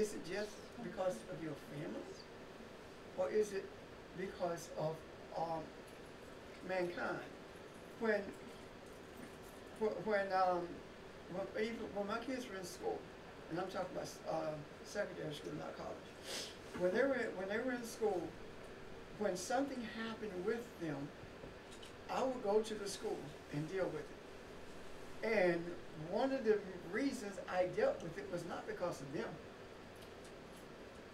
is it just because of your family, or is it because of mankind? When when my kids were in school, and I'm talking about secondary school, not college. When they were in school, when something happened with them, I would go to the school and deal with it. And one of the reasons I dealt with it was not because of them,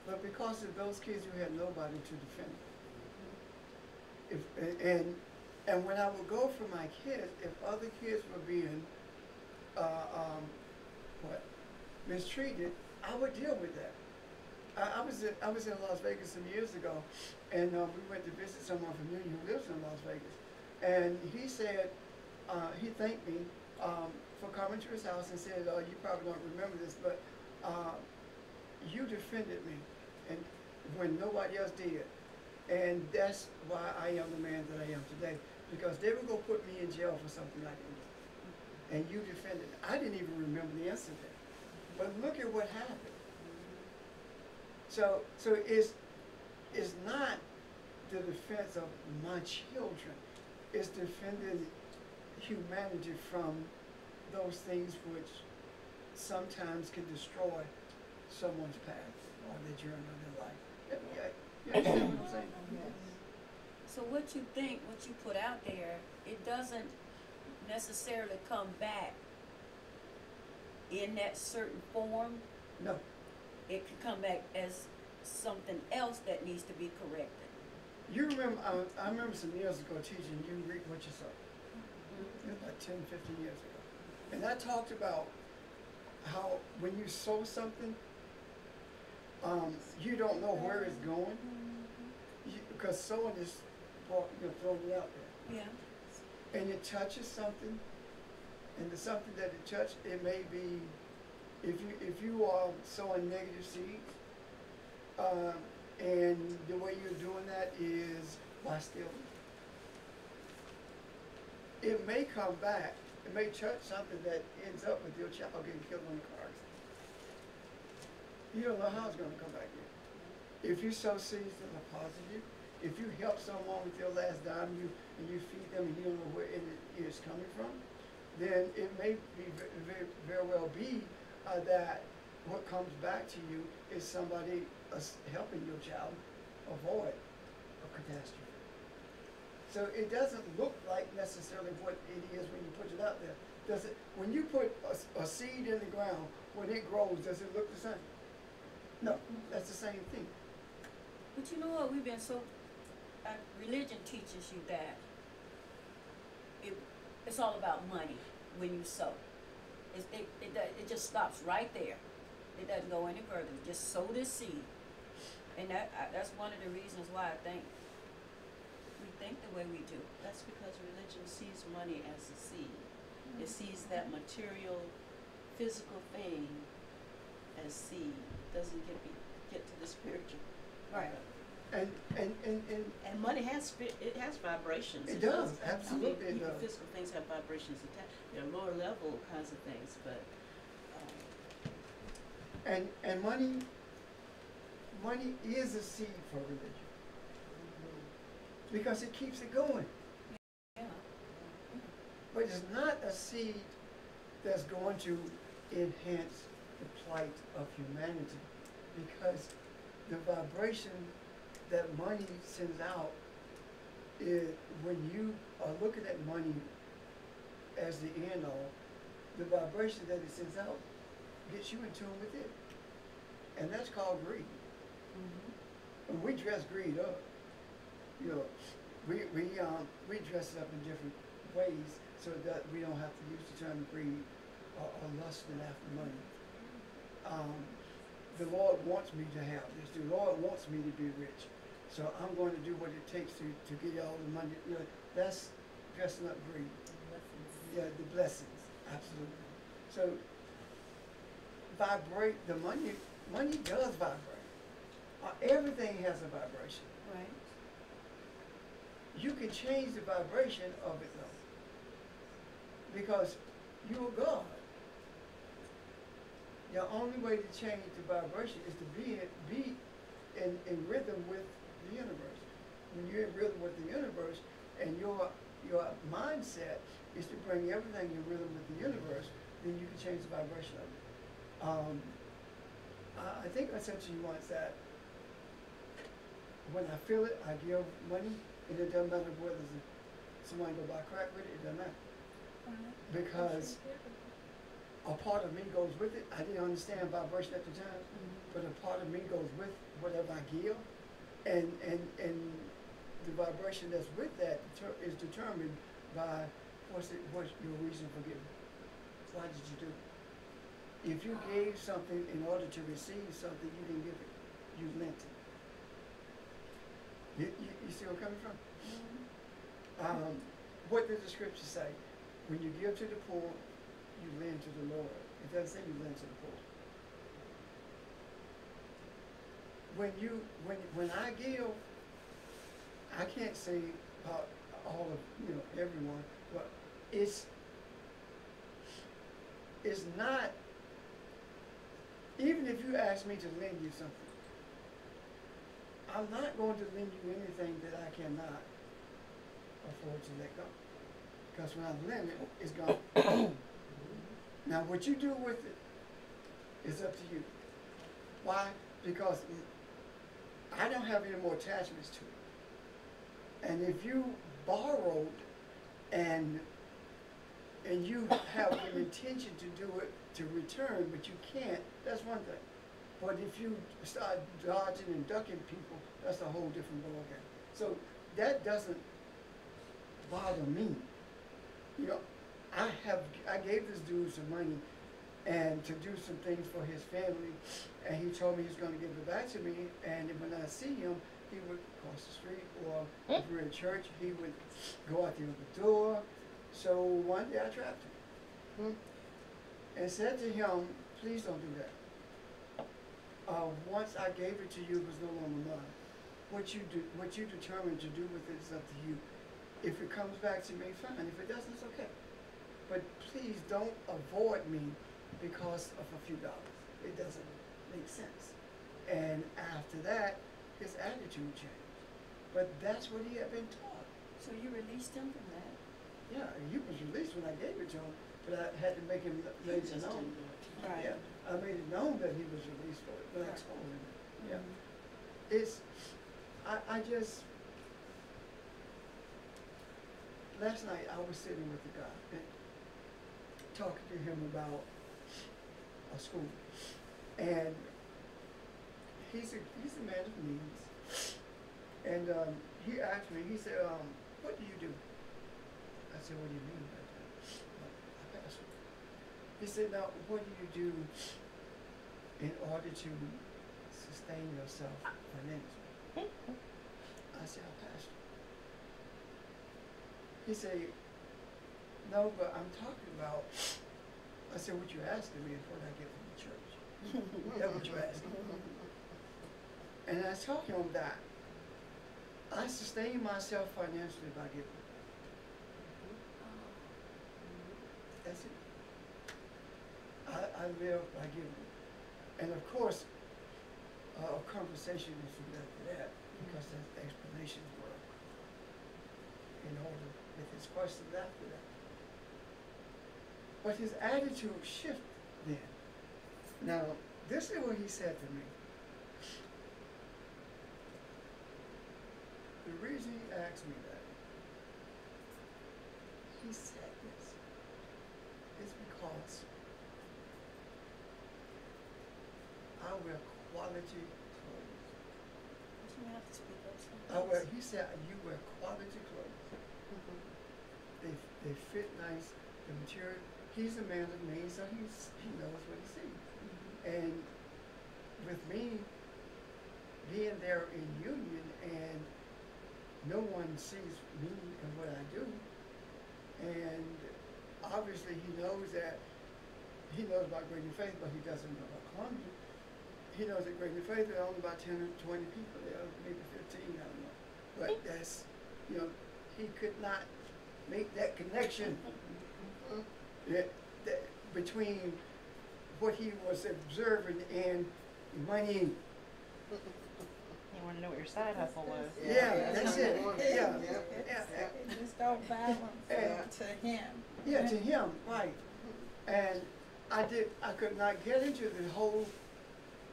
but because of those kids who had nobody to defend them. And when I would go for my kids, if other kids were being mistreated, I would deal with that. I was in Las Vegas some years ago, and we went to visit someone from Union who lives in Las Vegas, and he said he thanked me for coming to his house and said, "You probably don't remember this, but you defended me, and when nobody else did, and that's why I am the man that I am today, because they were gonna put me in jail for something I didn't do, and you defended it." I didn't even remember the incident, but look at what happened. So it's not the defense of my children. It's defending humanity from those things which sometimes can destroy someone's path or their journey of their life. You understand what I'm saying? Yes. So what you think, what you put out there, it doesn't necessarily come back in that certain form. No. It could come back as something else that needs to be corrected. You remember, I remember some years ago teaching you reap what you sow. It was about 10, 15 years ago. And I talked about how when you sow something, you don't know where it's going, because sowing is throwing it out there. Yeah. And it touches something, and the something that it touched, it may be, if you are sowing negative seeds, and the way you're doing that is by stealing, it may come back. It may touch something that ends up with your child getting killed in a car accident. You don't know how it's going to come back in. If you sow seeds that are positive, if you help someone with your last dime, and you feed them, and you don't know where it is coming from, then it may be very well be that what comes back to you is somebody helping your child avoid a catastrophe. So it doesn't look like necessarily what it is when you put it out there. Does it? When you put a seed in the ground, when it grows, does it look the same? No, that's the same thing. But you know what? We've been so. Religion teaches you that it's all about money when you sow. It just stops right there. It doesn't go any further. Just sow this seed, and that's one of the reasons why I think we think the way we do. That's because religion sees money as a seed. It sees that material, physical thing as seed. It doesn't get to the spiritual. Right. And money has vibrations. It does, absolutely. I mean, physical things have vibrations attached. There are lower level kinds of things, but and money is a seed for religion, because it keeps it going. Yeah. But it's not a seed that's going to enhance the plight of humanity, because the vibration that money sends out is, when you are looking at money as the end all, the vibration that it sends out gets you in tune with it. And that's called greed. And we dress greed up. You know, we dress it up in different ways so that we don't have to use the term greed or lusting after money. The Lord wants me to have this. The Lord wants me to be rich. So I'm going to do what it takes to get all the money. You know, that's dressing up greed. Yeah, the blessings, absolutely. So vibrate, the money does vibrate. Everything has a vibration. Right. You can change the vibration of it though, because you're God. the only way to change the vibration is to be in rhythm with the universe. When you're in rhythm with the universe, and your mindset is to bring everything in rhythm with the universe, then you can change the vibration of it. I think I said to you once that when I feel it, I give money, and it doesn't matter whether somebody go buy crack with it, it doesn't matter. Because a part of me goes with it. I didn't understand vibration at the time, but a part of me goes with whatever I give, and the vibration that's with that is determined by what's your reason for giving. Why did you do it? If you gave something in order to receive something, you didn't give it. You lent it. You see where I'm coming from? What does the scripture say? When you give to the poor, you lend to the Lord. It doesn't say you lend to the poor. When I give, I can't say about all of everyone, but it's not. Even if you ask me to lend you something, I'm not going to lend you anything that I cannot afford to let go. Because when I lend it, it's gone. Now, what you do with it is up to you. Why? Because I don't have any more attachments to it. And if you borrowed and you have an intention to do it to return, but you can't, that's one thing. But if you start dodging and ducking people, that's a whole different ballgame. So that doesn't bother me. I gave this dude some money and to do some things for his family, and he told me he's going to give it back to me, and when I see him, he would cross the street, or if we're in church, he would go out the other door. So one day I trapped him and said to him, please don't do that. Once I gave it to you, it was no longer mine. What you determine to do with it is up to you. If it comes back to me, fine. If it doesn't, it's okay. But please don't avoid me because of a few dollars. It doesn't make sense. And after that, his attitude changed. But that's what he had been taught. So you released him from that? Yeah, he was released when I gave it to him, but I had to make him make it known. Right. Yeah, I made it known that he was released for it, but I told him. Yeah. I just, last night I was sitting with the guy and talking to him about a school, and he's a man of means, and he asked me, he said, what do you do? I said, what do you mean by that? I pastor. He said, now what do you do in order to sustain yourself financially? I said, I pastor. He said, no, but I'm talking about, I said, what you're asking me is what I get from the church. That's what you're asking. And I told him that I sustain myself financially by giving. That's it. I live by giving. And of course, a conversation is after that, because the explanations were in order with his questions after that. But his attitude shifted then. Now, this is what he said to me. The reason he asked me that, he said this, is because I wear quality clothes. You have to speak up. He said, you wear quality clothes. They fit nice, the material. He's a man of means, so he knows what he sees. And with me being there in union, and no one sees me and what I do, and obviously he knows about Great New Faith, but he doesn't know about Columbia. He knows that Great New Faith there are only about 10 or 20 people there, maybe 15, I don't know. But that's, he could not make that connection between what he was observing in money. You wanna know what your side hustle was? Yeah, that's it. Yeah, yeah, Just don't balance Yeah. to him. yeah, to him, right. And I could not get into the whole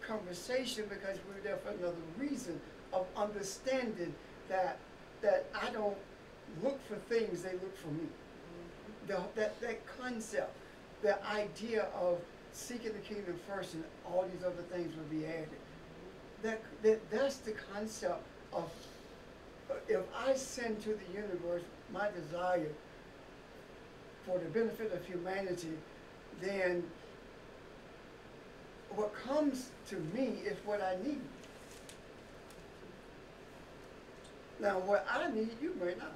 conversation because we were there for another reason of understanding that I don't look for things, they look for me. That concept, the idea of seeking the kingdom first and all these other things will be added. That's the concept of, if I send to the universe my desire for the benefit of humanity, then what comes to me is what I need. Now, what I need, you may not.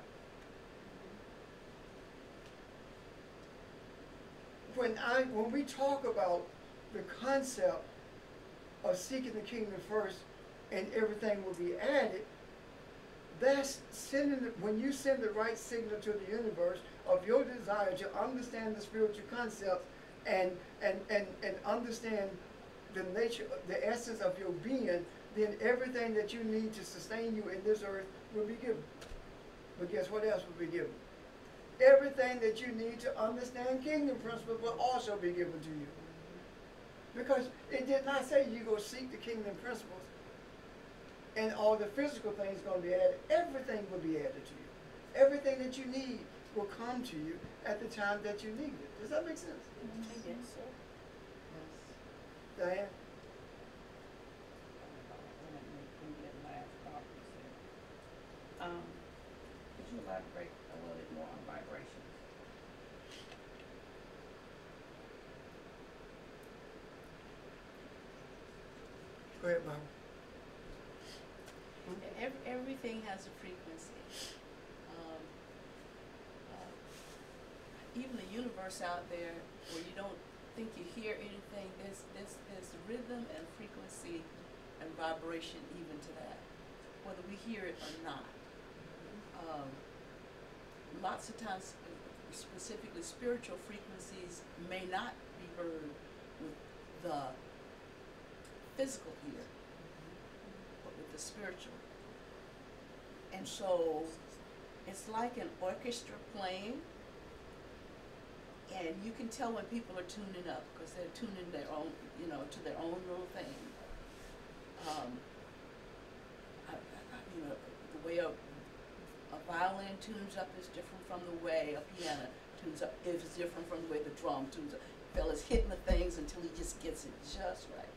When we talk about the concept of seeking the kingdom first and everything will be added, that's when you send the right signal to the universe of your desire to understand the spiritual concepts and understand the nature, the essence of your being, then everything that you need to sustain you in this earth will be given. But guess what else will be given? Everything that you need to understand kingdom principles will also be given to you. Because it did not say you go seek the kingdom principles and all the physical things going to be added. Everything will be added to you. Everything that you need will come to you at the time that you need it. Does that make sense? I guess so. Diane? Could you elaborate a little bit more on vibrations? Go ahead, Bob. Everything has a frequency. Even the universe out there, where you don't think you hear anything, there's rhythm and frequency and vibration even to that, whether we hear it or not. Lots of times, specifically spiritual frequencies may not be heard with the physical ear, but with the spiritual. And so it's like an orchestra playing, and you can tell when people are tuning up because they're tuning their own, to their own little thing. The way a violin tunes up is different from the way a piano tunes up. It's different from the way the drum tunes up. Fella's hitting the things until he just gets it just right.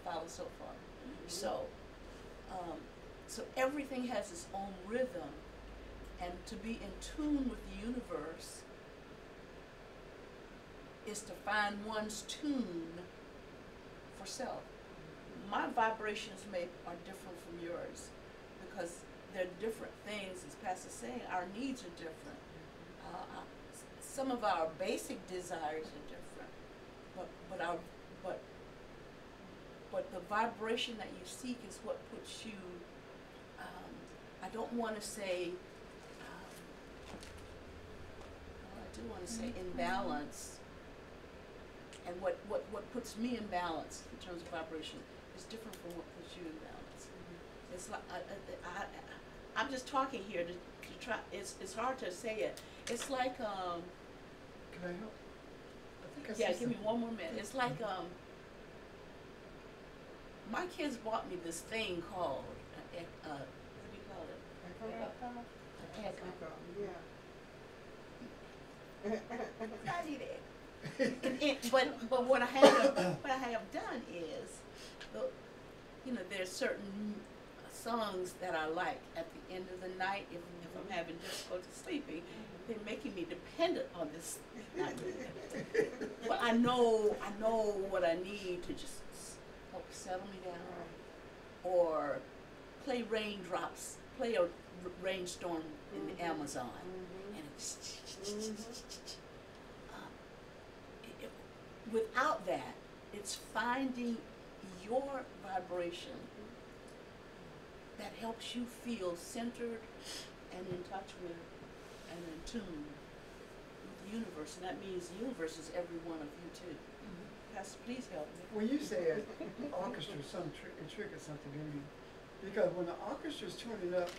Follow so far. So everything has its own rhythm, and to be in tune with the universe is to find one's tune for self. My vibrations are different from yours because they're different things. As Pastor's saying, our needs are different. Some of our basic desires are different, but the vibration that you seek is what puts you. I don't want to say. I do want to say in balance. And what puts me in balance in terms of vibration is different from what puts you in balance. It's like I'm just talking here to try. It's hard to say it. It's like Can I help? I think I yeah. see Give me something. one more minute. It's like my kids bought me this thing called what do you call it? I need it. But what I have done is, there's certain songs that I like at the end of the night if I'm having difficulty sleeping. They're making me dependent on this. But I know what I need to just help settle me down, or play raindrops, play a rainstorm in the Amazon, and it's without that, it's finding your vibration that helps you feel centered and in touch with and in tune with the universe. And that means the universe is every one of you too. Pastor, please help me. When you said orchestra, it triggered something in me. Because when the orchestra's tuning up,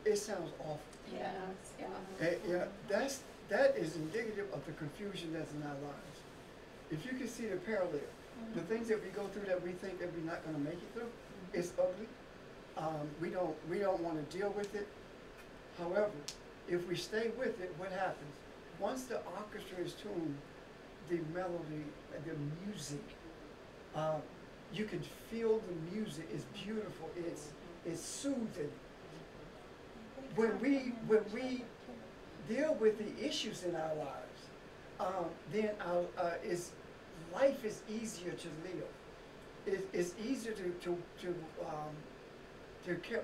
it sounds awful. Yeah, yeah. And, yeah, that is indicative of the confusion that's in our lives. If you can see the parallel, the things that we go through that we think that we're not gonna make it through, it's ugly. We don't wanna deal with it. However, if we stay with it, what happens? Once the orchestra is tuned, the melody, the music, you can feel the music is beautiful, it's soothing. When we deal with the issues in our lives, then life is easier to live. It's easier to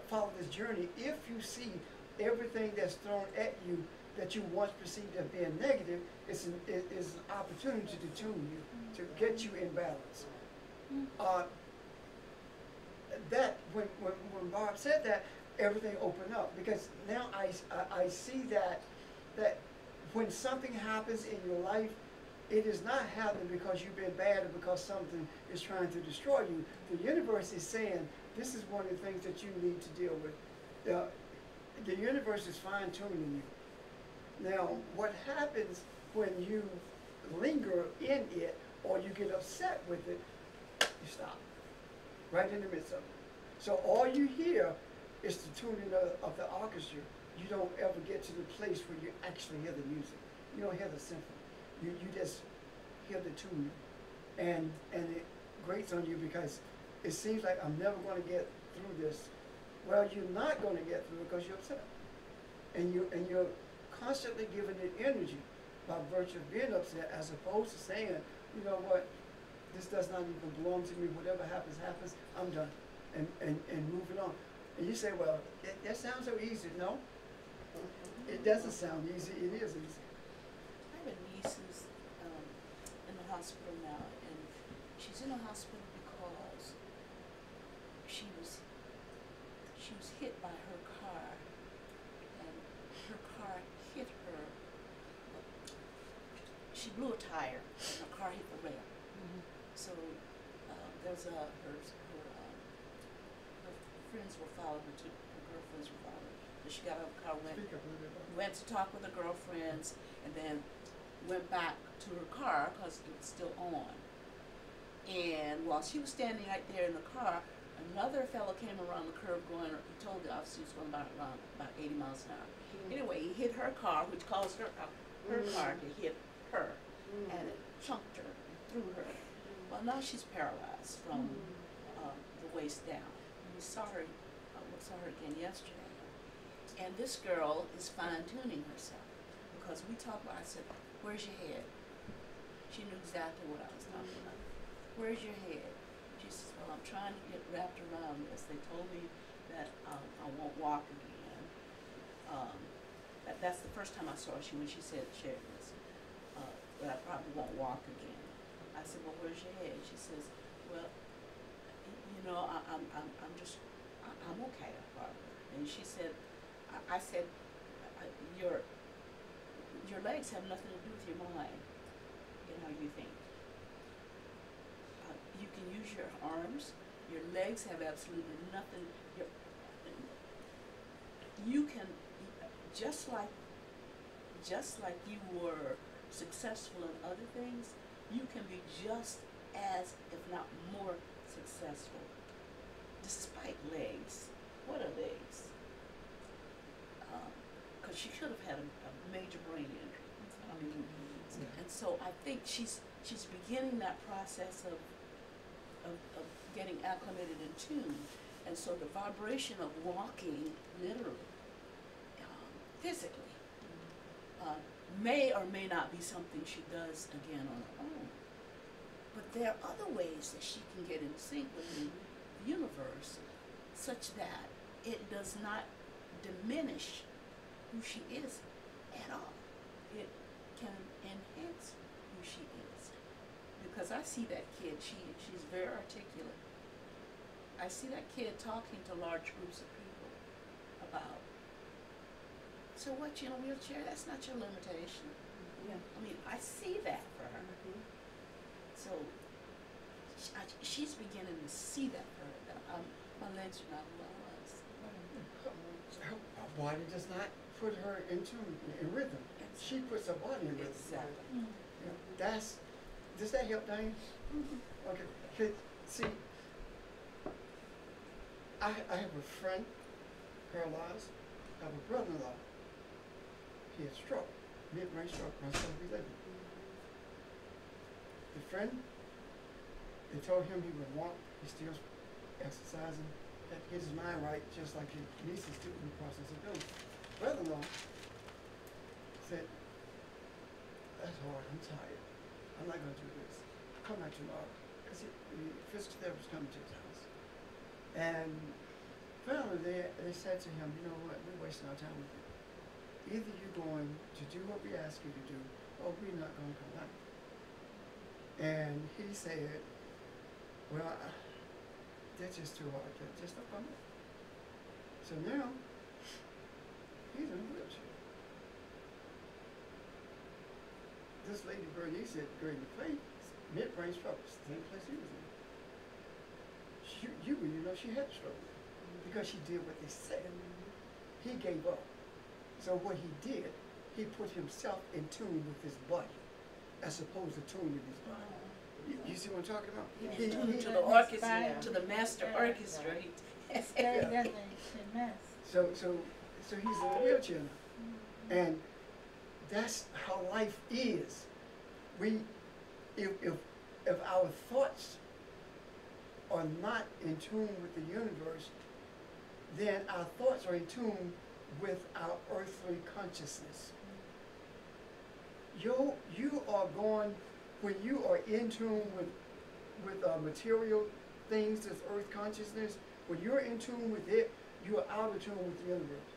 follow this journey if you see everything that's thrown at you that you once perceived as being negative. It's an opportunity to tune you, to get you in balance. That when Barb said that, everything opened up, because now I see that when something happens in your life, it is not happening because you've been bad or because something is trying to destroy you. The universe is saying, this is one of the things that you need to deal with. The universe is fine-tuning you. Now, what happens when you linger in it or you get upset with it, you stop, right in the midst of it. So all you hear is the tuning of the orchestra. You don't ever get to the place where you actually hear the music. You don't hear the symphony. You just hear the tuning. And it grates on you because it seems like I'm never going to get through this. Well, you're not going to get through it because you're upset. And you're constantly giving it energy by virtue of being upset, as opposed to saying, you know what, this does not even belong to me. Whatever happens, happens. I'm done. And moving on. And you say, well, that sounds so easy. No, it doesn't sound easy. It is easy. I have a niece who's in the hospital now, and she's in the hospital because she was hit by her car, and her car hit her. She blew a tire, and her car hit the rail. So there's her friends were following her too. Her girlfriends were following her. So she got out of the car, Speak up a little bit about went to talk with her girlfriends, and then went back to her car because it was still on. And while she was standing right there in the car, another fellow came around the curve going, he told the officer he was going around about 80 miles an hour. Anyway, he hit her car, which caused her car to hit her, and it chunked her and threw her. Well, now she's paralyzed from the waist down. We saw her again yesterday. And this girl is fine-tuning herself, because we talked about, I said, where's your head? She knew exactly what I was talking about. Where's your head? She says, well, I'm trying to get wrapped around this. They told me that I won't walk again. That's the first time I saw her, when she shared this, that I probably won't walk again. I said, well, where's your head? She says, well, you know, I'm okay, Barbara. And she said, I said, your legs have nothing to do with your mind and how you think. You can use your arms. Your legs have absolutely nothing. You can, just like you were successful in other things, you can be just as, if not more, successful despite legs. What are legs? Because she could have had a major brain injury. I mean, and so I think she's beginning that process of getting acclimated and tuned. And so the vibration of walking, literally, physically, may or may not be something she does again on her own. But there are other ways that she can get in sync with the universe, such that it does not diminish who she is at all. It can enhance who she is. Because I see that kid, she's very articulate. I see that kid talking to large groups of people about, so what, you in a wheelchair? That's not your limitation. Yeah. I mean, I see that for her. So she's beginning to see that my legs are not lost. Her body does not put her into in rhythm. She puts her body in rhythm. Exactly. Does that help, Diane? Okay. See, I have a friend paralyzed. I have a brother-in-law. He had stroke, mid-range stroke, runs on 11. The friend, they told him he would walk. He's still exercising. Had to get his mind right, just like his nieces do in the process of doing. Brother-in-law said, "That's hard. I'm tired. I'm not going to do this. I'll come back tomorrow." Because the physical therapist coming to his house. And finally, they said to him, "You know what? We're wasting our time with you. Either you're going to do what we ask you to do, or we're not going to come back." And he said, "Well, that's just too hard. Just don't come back." So now, he's in a wheelchair. This lady, Bernice, had Grady Clay, mid-range stroke, same place he was in. You really know she had a stroke because she did what they said. He gave up. So what he did, he put himself in tune with his body, as opposed to tuning his body. You see what I'm talking about? To the orchestra, to the master orchestra. So he's in a wheelchair now. And that's how life is. If our thoughts are not in tune with the universe, then our thoughts are in tune with our earthly consciousness. You are going, when you are in tune with material things, this earth consciousness, when you're in tune with it, you are out of tune with the universe.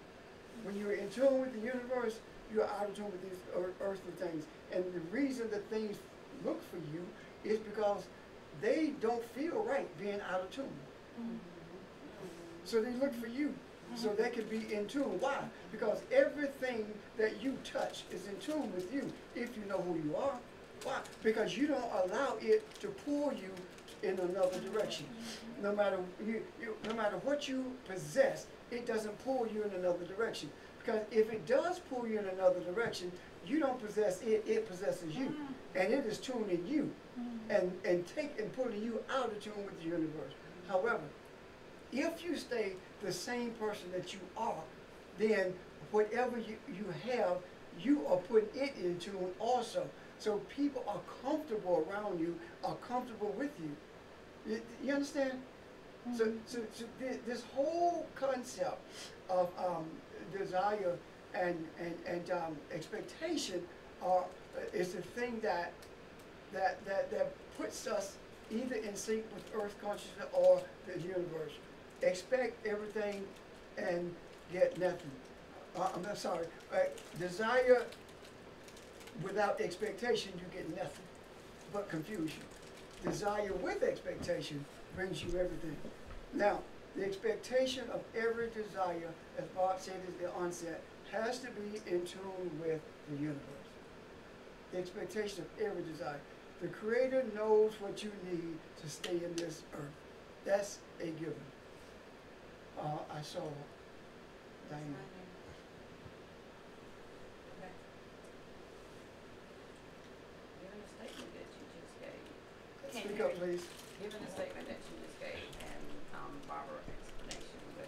When you're in tune with the universe, you're out of tune with these earthly things. And the reason that things look for you is because they don't feel right being out of tune. So they look for you so they can be in tune. Why? Because everything that you touch is in tune with you if you know who you are. Why? Because you don't allow it to pull you in another direction. No matter what you possess, it doesn't pull you in another direction. Because if it does pull you in another direction, you don't possess it, it possesses you. And it is tuning you and pulling you out of tune with the universe. However, if you stay the same person that you are, then whatever you have, you are putting it in tune also. So people are comfortable around you, are comfortable with you. You understand? So this whole concept of desire and expectation is the thing that puts us either in sync with earth consciousness or the universe. Expect everything and get nothing. I'm sorry. Desire without expectation, you get nothing but confusion. Desire with expectation brings you everything. Now, the expectation of every desire, as Bob said at the onset, has to be in tune with the universe. The expectation of every desire. The Creator knows what you need to stay in this earth. That's a given. I saw Diane. Given the statement that you just gave, Speak up, please. given the statement that you just gave, and Barbara's explanation with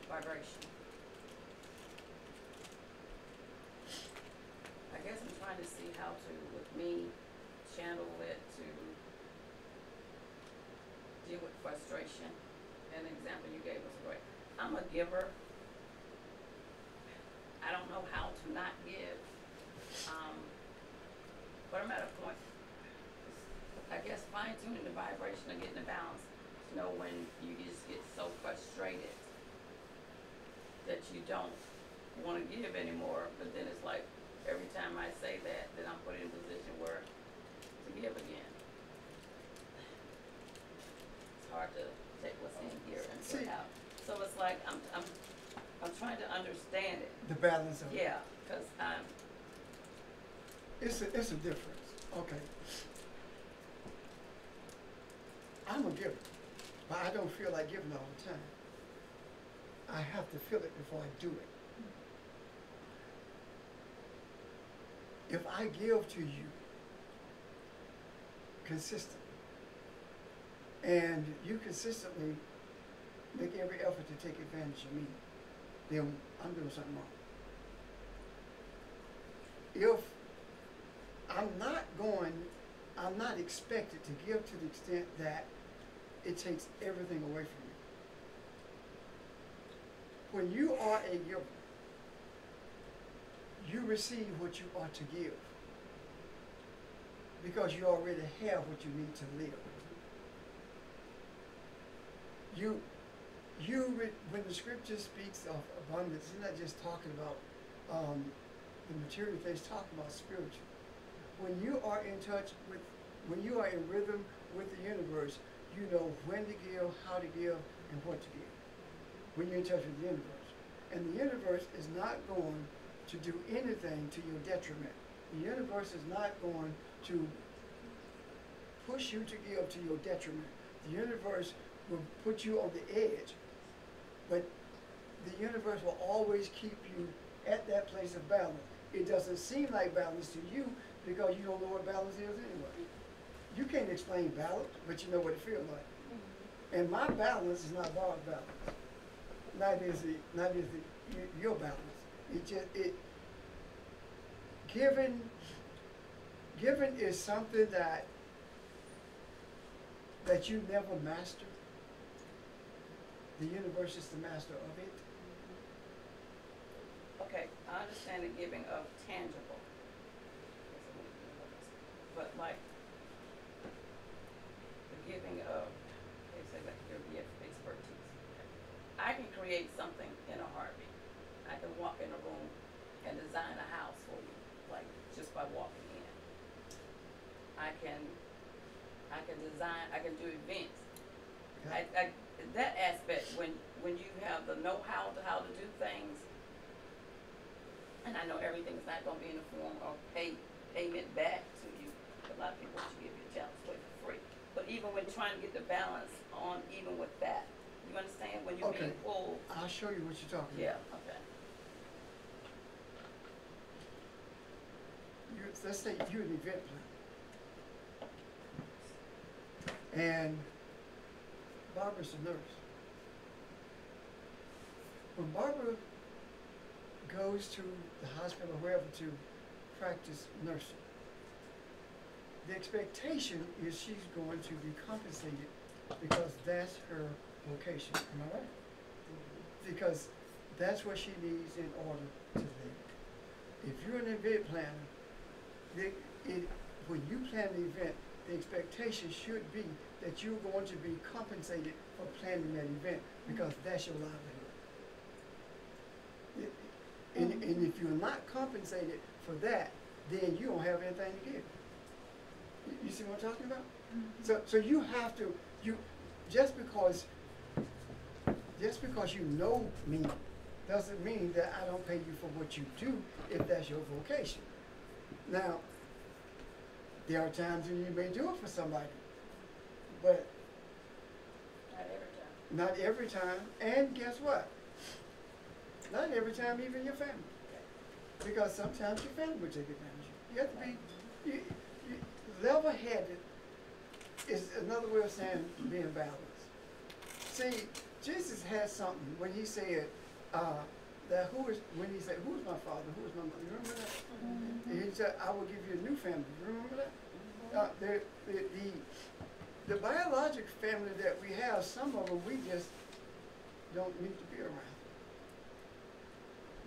vibration, I guess I'm trying to see how to, with me, channel it to deal with frustration. An example you gave was great. I'm a giver. I don't know how to not give. But I'm at a point, I guess fine tuning the vibration and getting the balance. To know when you just get so frustrated that you don't want to give anymore, but then it's like every time I say that, then I'm put in a position where to give again. It's hard to take what's in here and put out. So it's like I'm trying to understand it. The balance of it. Yeah, because It's a difference. Okay. I'm a giver, but I don't feel like giving all the time. I have to feel it before I do it. If I give to you consistently, and you consistently make every effort to take advantage of me, then I'm doing something wrong. If I'm not expected to give to the extent that it takes everything away from you. When you are a giver, you receive what you ought to give because you already have what you need to live. When the scripture speaks of abundance, it's not just talking about the material things, talking about spiritual. When you are in touch with, when you are in rhythm with the universe, you know when to give, how to give, and what to give. When you're in touch with the universe. And the universe is not going to do anything to your detriment. The universe is not going to push you to give to your detriment. The universe will put you on the edge, but the universe will always keep you at that place of balance. It doesn't seem like balance to you because you don't know what balance is anyway. You can't explain balance, but you know what it feels like. And my balance is not Barb's balance. Neither is your balance. Giving is something that you never master. The universe is the master of it. Okay, I understand the giving of tangible. But like the giving of, they say like your expertise. I can create something in a heartbeat. I can walk in a room and design a house for you, like just by walking in. I can design, I can do events. Yeah. That aspect, when you have the know-how to how to do things, and I know everything's not gonna be in the form of payment back to you. A lot of people should give your talents away for free. But even when trying to get the balance on, even with that, you understand when you're being pulled? I'll show you what you're talking Yeah, about. okay. Let's say you're an event planner, and Barbara's a nurse. When Barbara goes to the hospital or wherever to practice nursing, the expectation is she's going to be compensated because that's her vocation. Am I right? Because that's what she needs in order to live. If you're an event planner, when you plan the event, the expectation should be that you're going to be compensated for planning that event because that's your livelihood. And if you're not compensated for that, then you don't have anything to give. You see what I'm talking about? Mm-hmm. So you have to, just because you know me doesn't mean that I don't pay you for what you do if that's your vocation. Now, there are times when you may do it for somebody, but Not every time. not every time. And guess what? Not every time even your family. Because sometimes your family will take advantage of you. You have to be, level-headed is another way of saying being balanced. See, Jesus had something when he said, when he said, who is my father, who is my mother? You remember that? Mm-hmm. And he said, I will give you a new family. You remember that? Mm-hmm. The biologic family that we have, some of them we just don't need to be around.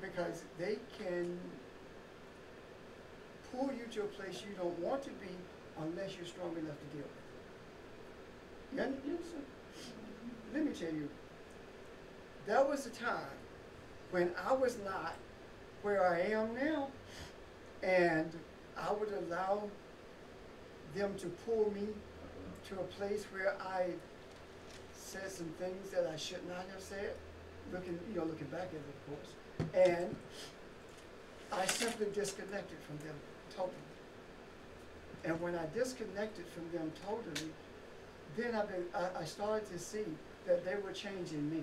Because they can pull you to a place you don't want to be unless you're strong enough to deal with it. You understand? Let me tell you, there was a time when I was not where I am now, and I would allow them to pull me to a place where I said some things that I should not have said, looking back at it, of course. And I simply disconnected from them totally. And when I disconnected from them totally, then I started to see that they were changing me.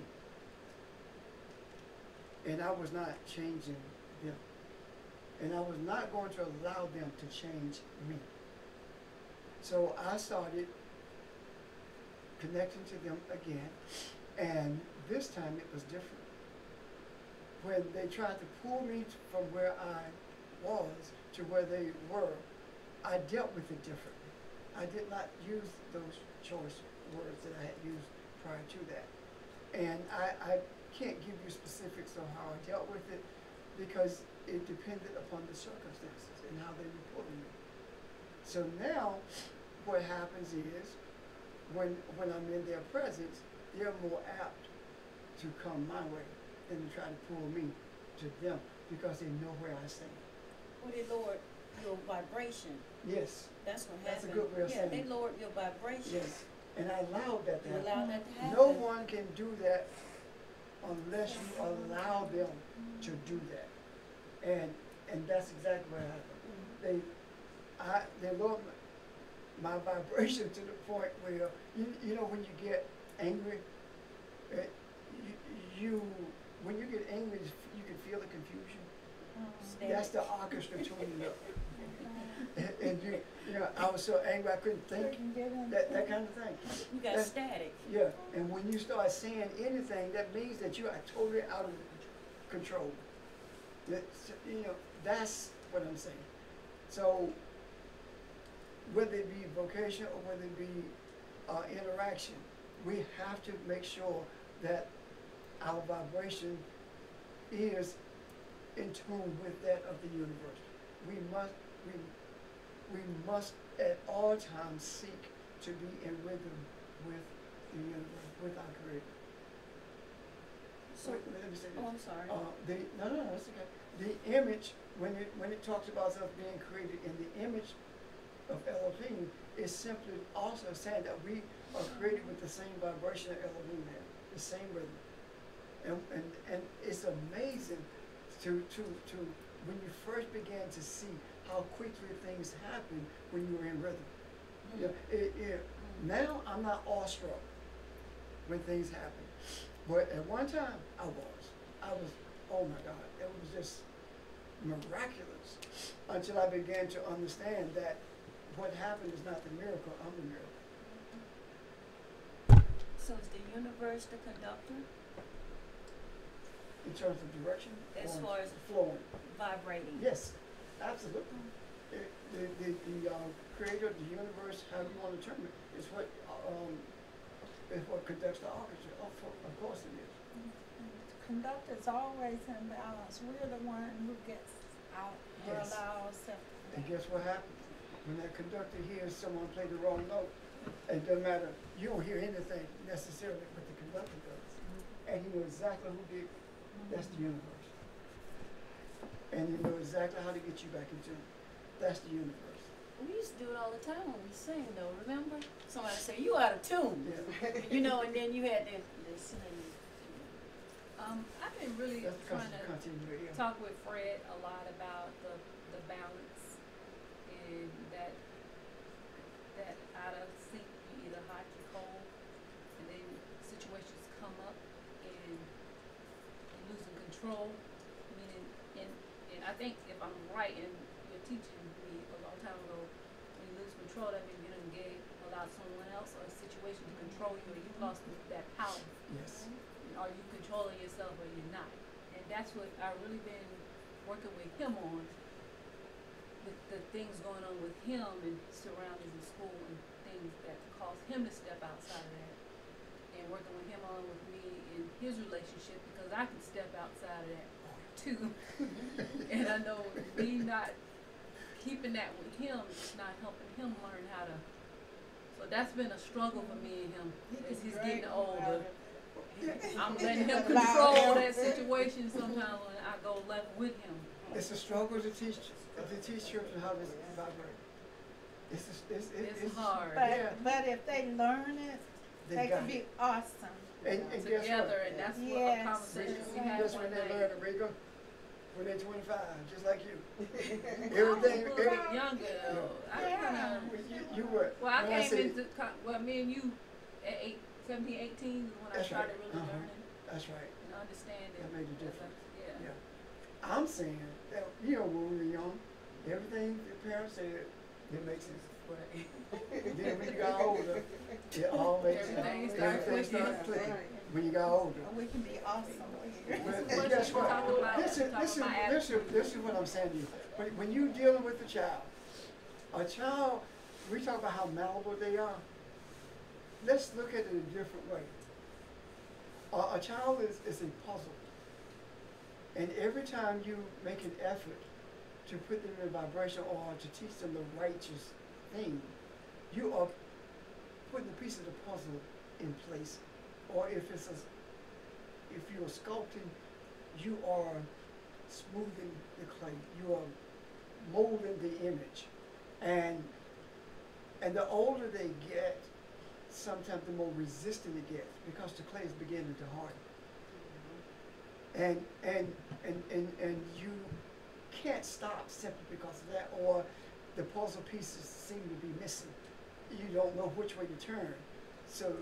And I was not changing them. And I was not going to allow them to change me. So I started connecting to them again, and this time it was different. When they tried to pull me from where I was to where they were, I dealt with it differently. I did not use those choice words that I had used prior to that. And I can't give you specifics on how I dealt with it because it depended upon the circumstances and how they were pulling me. So now, what happens is, when I'm in their presence, they're more apt to come my way than to try to pull me to them because they know where I stand. Well, they lowered your vibration. Yes, That's what That's a happened. good way of saying Yeah, it. they lowered your vibration. yes. And I allowed that to You happen. allowed that to happen. No one can do that unless you allow them to do that. And that's exactly what happened. They lowered my vibration to the point where, you know, when you get angry, when you get angry, you can feel the confusion. Static. That's the orchestra tuning up. And you know, I was so angry I couldn't think, that kind of thing. You got That's- static. Yeah, and when you start saying anything, that means that you are totally out of control. You know, that's what I'm saying. So, whether it be vocation or whether it be interaction, we have to make sure that our vibration is in tune with that of the universe. We must at all times seek to be in rhythm with the universe, with our Creator. So, Let me say this. oh, I'm sorry. No, it's okay. The image, when it talks about us being created in the image of Elohim, is simply also saying that we are created with the same vibration that Elohim had, the same rhythm. And it's amazing to when you first began to see how quickly things happen when you were in rhythm. Yeah, now I'm not awestruck when things happen. But at one time, I was, oh my God, it was just miraculous until I began to understand that what happened is not the miracle, I'm the miracle. So is the universe the conductor In terms of direction, as or far as flowing. vibrating? Yes, absolutely. The creator of the universe, however you want to term it, is what conducts the orchestra. Of course it is. Conductor's always in balance. We're the one who gets out or Yes. allow ourselves. And guess what happens? When that conductor hears someone play the wrong note, it doesn't matter, you don't hear anything necessarily, but the conductor does. And he knows exactly who did it. That's the universe. And he knows exactly how to get you back in tune. That's the universe. We used to do it all the time when we sing, though. Remember? Somebody say you out of tune. Yeah. You know, and then you had to sing. I've been really That's because trying of to continuity. Yeah. talk with Fred a lot about the balance and that out of sync, you either hot or cold, and then situations come up and you're losing control. Meaning, and I think if I'm right, and you're teaching me a long time ago, when you lose control, that means you didn't allow someone else or a situation to control you, or you lost that power. Yes. Are you controlling yourself or you're not? And that's what I've really been working with him on, with the things going on with him and surroundings in school and things that cause him to step outside of that, and working with him on with me in his relationship, because I can step outside of that too. And I know me not keeping that with him is not helping him learn how to. So that's been a struggle for me and him as he's getting older. I'm letting him control that situation sometimes when I go left with him. It's a struggle to teach children how to vibrate. It's hard. But if they learn it, they got can be it. awesome. And guess what? Together, and that's what a Yes. conversation we had That's one when they day. learn, Rico. when they're 25, just like you. Everything, I was a little younger though. I kinda, you were. well, I when came say- into, well, me and you at 17, 18 is when I That's started right. really Uh-huh. learning That's right. and understanding. That made a as I- difference. Yeah. Yeah. I'm saying that, when we were young, everything the parents said, it makes sense. Then when you got older, it all makes sense. Everything started Everything started clicking. clicking when you got older. We can be awesome here. But What guess you what? talk about- This is, talk this is, about this is what I'm saying to you. When you're dealing with a child, we talk about how malleable they are. Let's look at it a different way. A child is a puzzle. And every time you make an effort to put them in vibration or to teach them the righteous thing, you are putting the piece of the puzzle in place. Or if you're sculpting, you are smoothing the clay. You are molding the image. And the older they get, sometimes the more resistant it gets because the clay is beginning to harden. And you can't stop simply because of that, or the puzzle pieces seem to be missing. You don't know which way to turn. So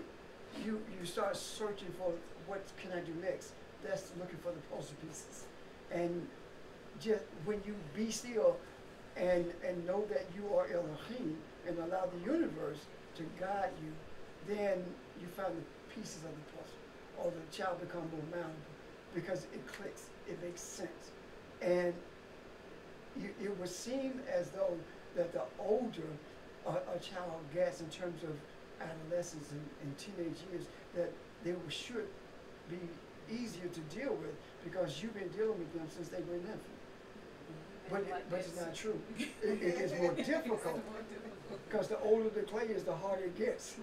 you start searching for what can I do next. That's looking for the puzzle pieces. And just when you be still and know that you are Elohim and allow the universe to guide you, then you find the pieces of the puzzle, or the child become more malleable because it clicks, it makes sense. And it would seem as though that the older a child gets in terms of adolescence and teenage years, that they should be easier to deal with because you've been dealing with them since they were an infant. But it's not true. It gets more difficult because the older the clay is, the harder it gets.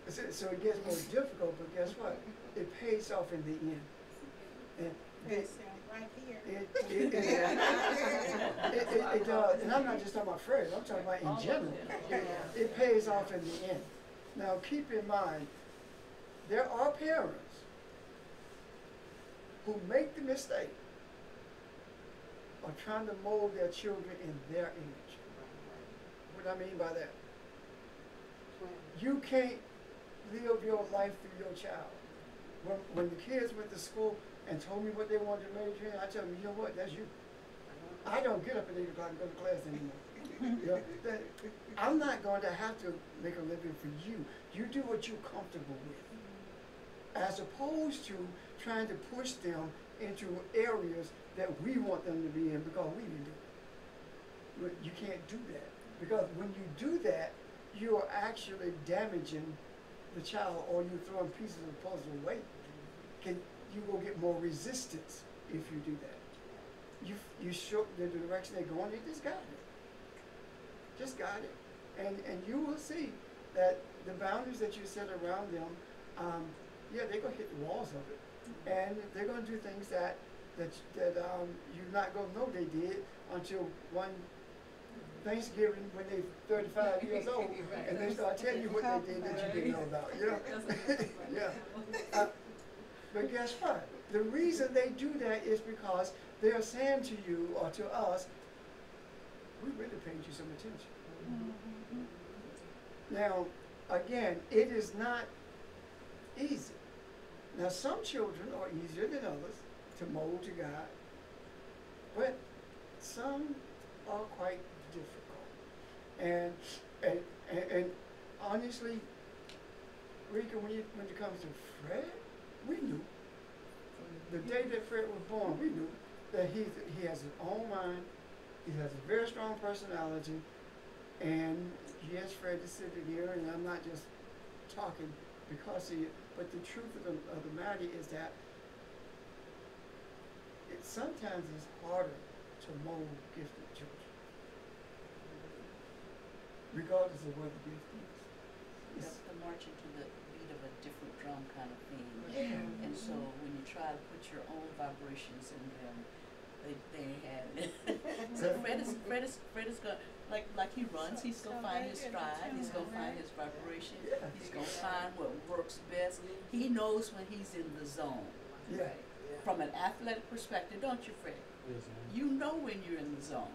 So it gets more difficult, but guess what? It pays off in the end. And That's right here. it does. And I'm not just talking about Fred, I'm talking about in general. It pays off in the end. Now keep in mind, there are parents who make the mistake of trying to mold their children in their image. What do I mean by that? You can't live your life through your child. When the kids went to school and told me what they wanted to major in, I tell them, you know what, that's you. I don't get up at 8 o'clock and go to class anymore. I'm not going to have to make a living for you. You do what you're comfortable with. As opposed to trying to push them into areas that we want them to be in because we didn't do it. You can't do that. Because when you do that, you are actually damaging the child, or you're throwing pieces of the puzzle away. You will get more resistance if you do that. You show the direction they're going, they just got it. Just got it. And you will see that the boundaries that you set around them, they're going to hit the walls of it. And they're going to do things that you're not going to know they did until one Thanksgiving when they're 35 years old, and they start telling you what they did that you didn't know about. Yeah. But guess what? The reason they do that is because they're saying to you or to us, we really paid you some attention. Now, again, it is not easy. Now, some children are easier than others to mold to God, but some are quite difficult. And honestly, Rika, when it comes to Fred, we knew. The day that Fred was born, we knew that he has his own mind, he has a very strong personality, and yes, Fred is sitting here, and I'm not just talking because he, but the truth of the matter is that sometimes it's harder to mold gifted children, regardless of what the gift is. The marching to the beat of a different drum kind of thing. Yeah. And so when you try to put your own vibrations in them, they have it. So Fred is gonna, like he runs, he's gonna find his stride, he's gonna find his vibration, Yeah. he's gonna find what works best. He knows when he's in the zone. Yeah. from an athletic perspective, don't you, Fred? Yes, ma'am. You know when you're in the zone.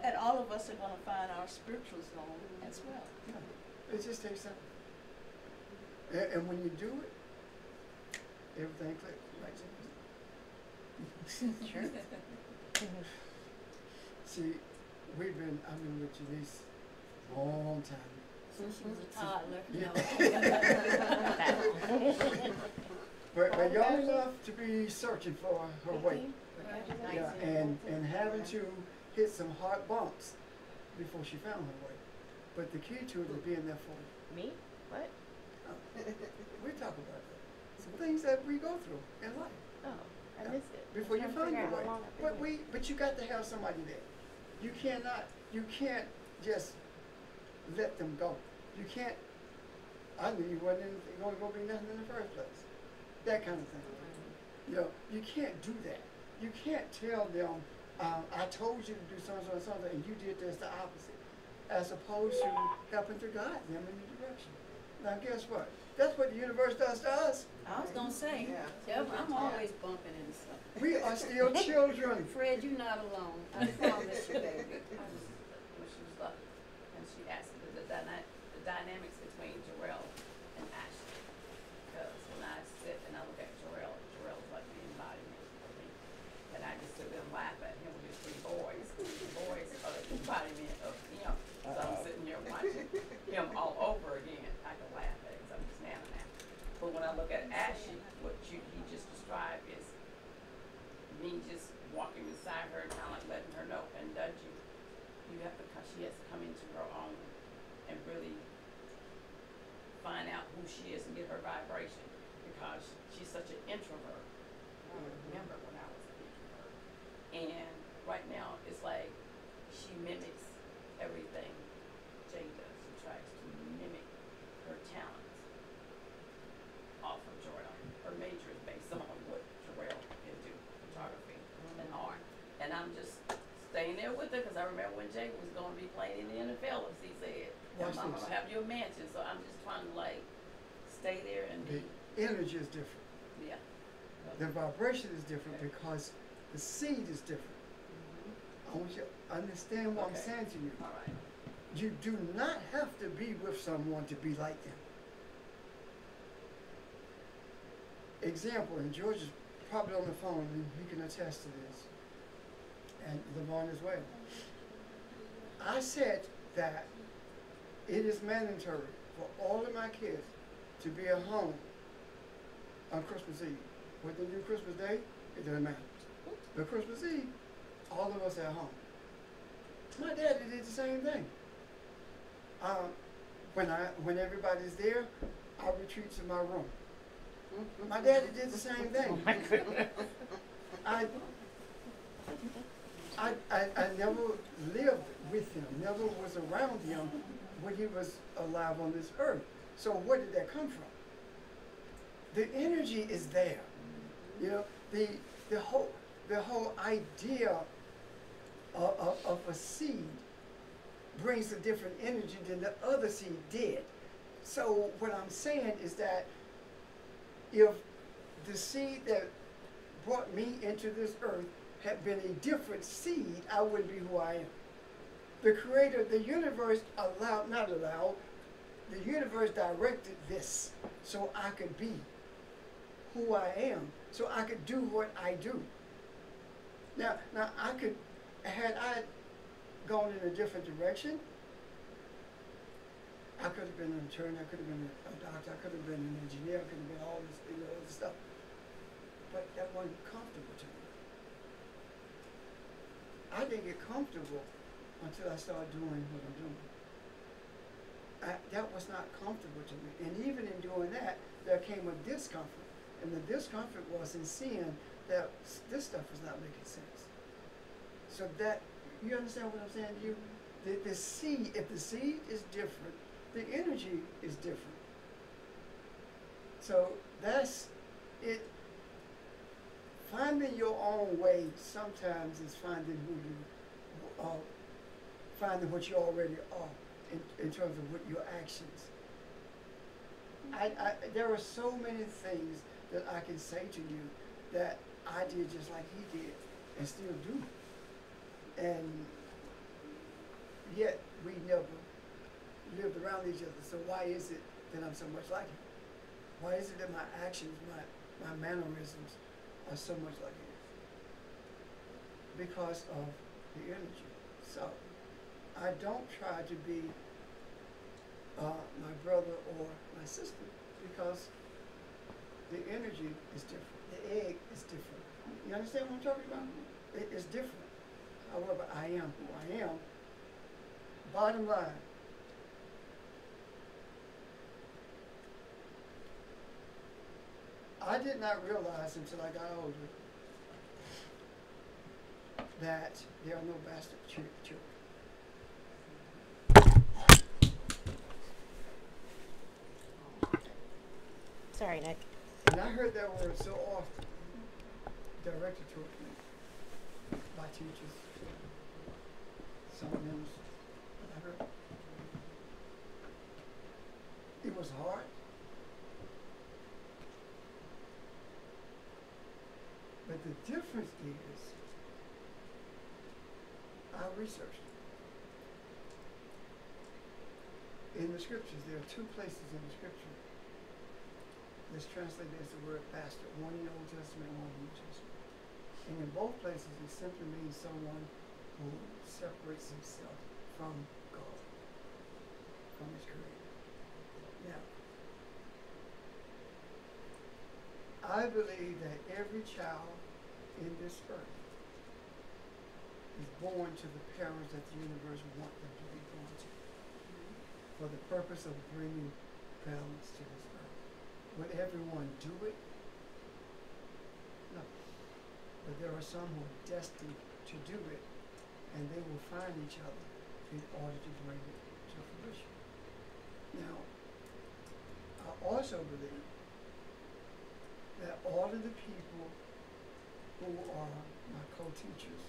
And all of us are gonna find our spiritual zone as well. Yeah. It just takes time. And when you do it, everything clicks. Right? Sure. See, I've been with Janice a long time. Since she was a toddler. Yeah. But young enough to be searching for her way. Yeah, and having to hit some hard bumps before she found her way. But the key to it is being there for her. Me? What? We talk about that. Some things that we go through in life Oh, I missed it. before you I'm find trying to your figure out way. how long I've been here. But you got to have somebody there. You can't just let them go. You can't. I knew you wasn't going to go be nothing in the first place. That kind of thing. You know, you can't do that. You can't tell them, I told you to do something, and you did this the opposite, as opposed to helping to guide them in the direction. Now, guess what? That's what the universe does to us. I was gonna say, Yeah. I'm always bumping into something. We are still children. Fred, you're not alone. I promise you, baby. When she was up, and she asked me the dynamics between Jarrell and Ashley. Because when I sit and I look at Jarrell is like the embodiment of me. And I just sit there and laugh at him with his three boys. The boys are the embodiment of him. So I'm sitting here watching him all over again. I can laugh at it because I'm just napping at. But when I look at Ashley, what he just described is me just walking beside her, kind of like letting her know, and does you have to, she has to come into her own and really find out who she is and get her vibration, because she's such an introvert. I remember when I was an introvert, and right now it's like she mimics everything Jay does. She tries to mimic her talents off of Jarrell. Her major is based on what Jarrell can do, photography and art. And I'm just staying there with her because I remember when Jay was going to be playing in the NFL, as he said, Watch I'm this. going to have your mansion. So I'm just trying to like stay there and The be, energy is different. yeah. The vibration is different because the seed is different. I want you to understand what I'm Okay. saying to you. All right. You do not have to be with someone to be like them. Example, and George is probably on the phone and he can attest to this, and Lavon as well. I said that it is mandatory for all of my kids to be at home on Christmas Eve. What they do Christmas Day, it doesn't matter. But Christmas Eve, all of us at home. My daddy did the same thing. When everybody's there, I retreat to my room. My daddy did the same thing. My goodness. I never lived with him, never was around him when he was alive on this earth. So where did that come from? The energy is there. You know, the whole idea of a seed brings a different energy than the other seed did. So what I'm saying is that if the seed that brought me into this earth had been a different seed, I wouldn't be who I am. The creator, the universe the universe directed this so I could be who I am, so I could do what I do. Now had I gone in a different direction, I could have been an attorney, I could have been a doctor, I could have been an engineer, I could have been all this other stuff. But that wasn't comfortable to me. I didn't get comfortable until I started doing what I'm doing. That was not comfortable to me. And even in doing that, there came a discomfort. And the discomfort was in seeing that this stuff was not making sense. So that, you understand what I'm saying to you? The seed, if the seed is different, the energy is different. So that's it. Finding your own way sometimes is finding who you are, finding what you already are in terms of what your actions. There are so many things that I can say to you that I did just like he did and still do. And yet we never lived around each other. So why is it that I'm so much like him? Why is it that my actions, my mannerisms are so much like his? Because of the energy. So I don't try to be my brother or my sister because the energy is different. The egg is different. You understand what I'm talking about? It is different. However, I am who I am. Bottom line, I did not realize until I got older that there are no bastard children. Sorry, Nick. And I heard that word so often, directed toward me by teachers, some ministers. I heard it was hard, but the difference is I researched it. In the scriptures, there are two places in the scripture that's translated as the word bastard, one in the Old Testament and one in the New Testament. And in both places, it simply means someone who separates himself from God, from his Creator. Now, I believe that every child in this earth is born to the parents that the universe wants them to be born to, for the purpose of bringing balance to this earth. Would everyone do it? No. But there are some who are destined to do it, and they will find each other in order to bring it to fruition. Now, I also believe that all of the people who are my co-teachers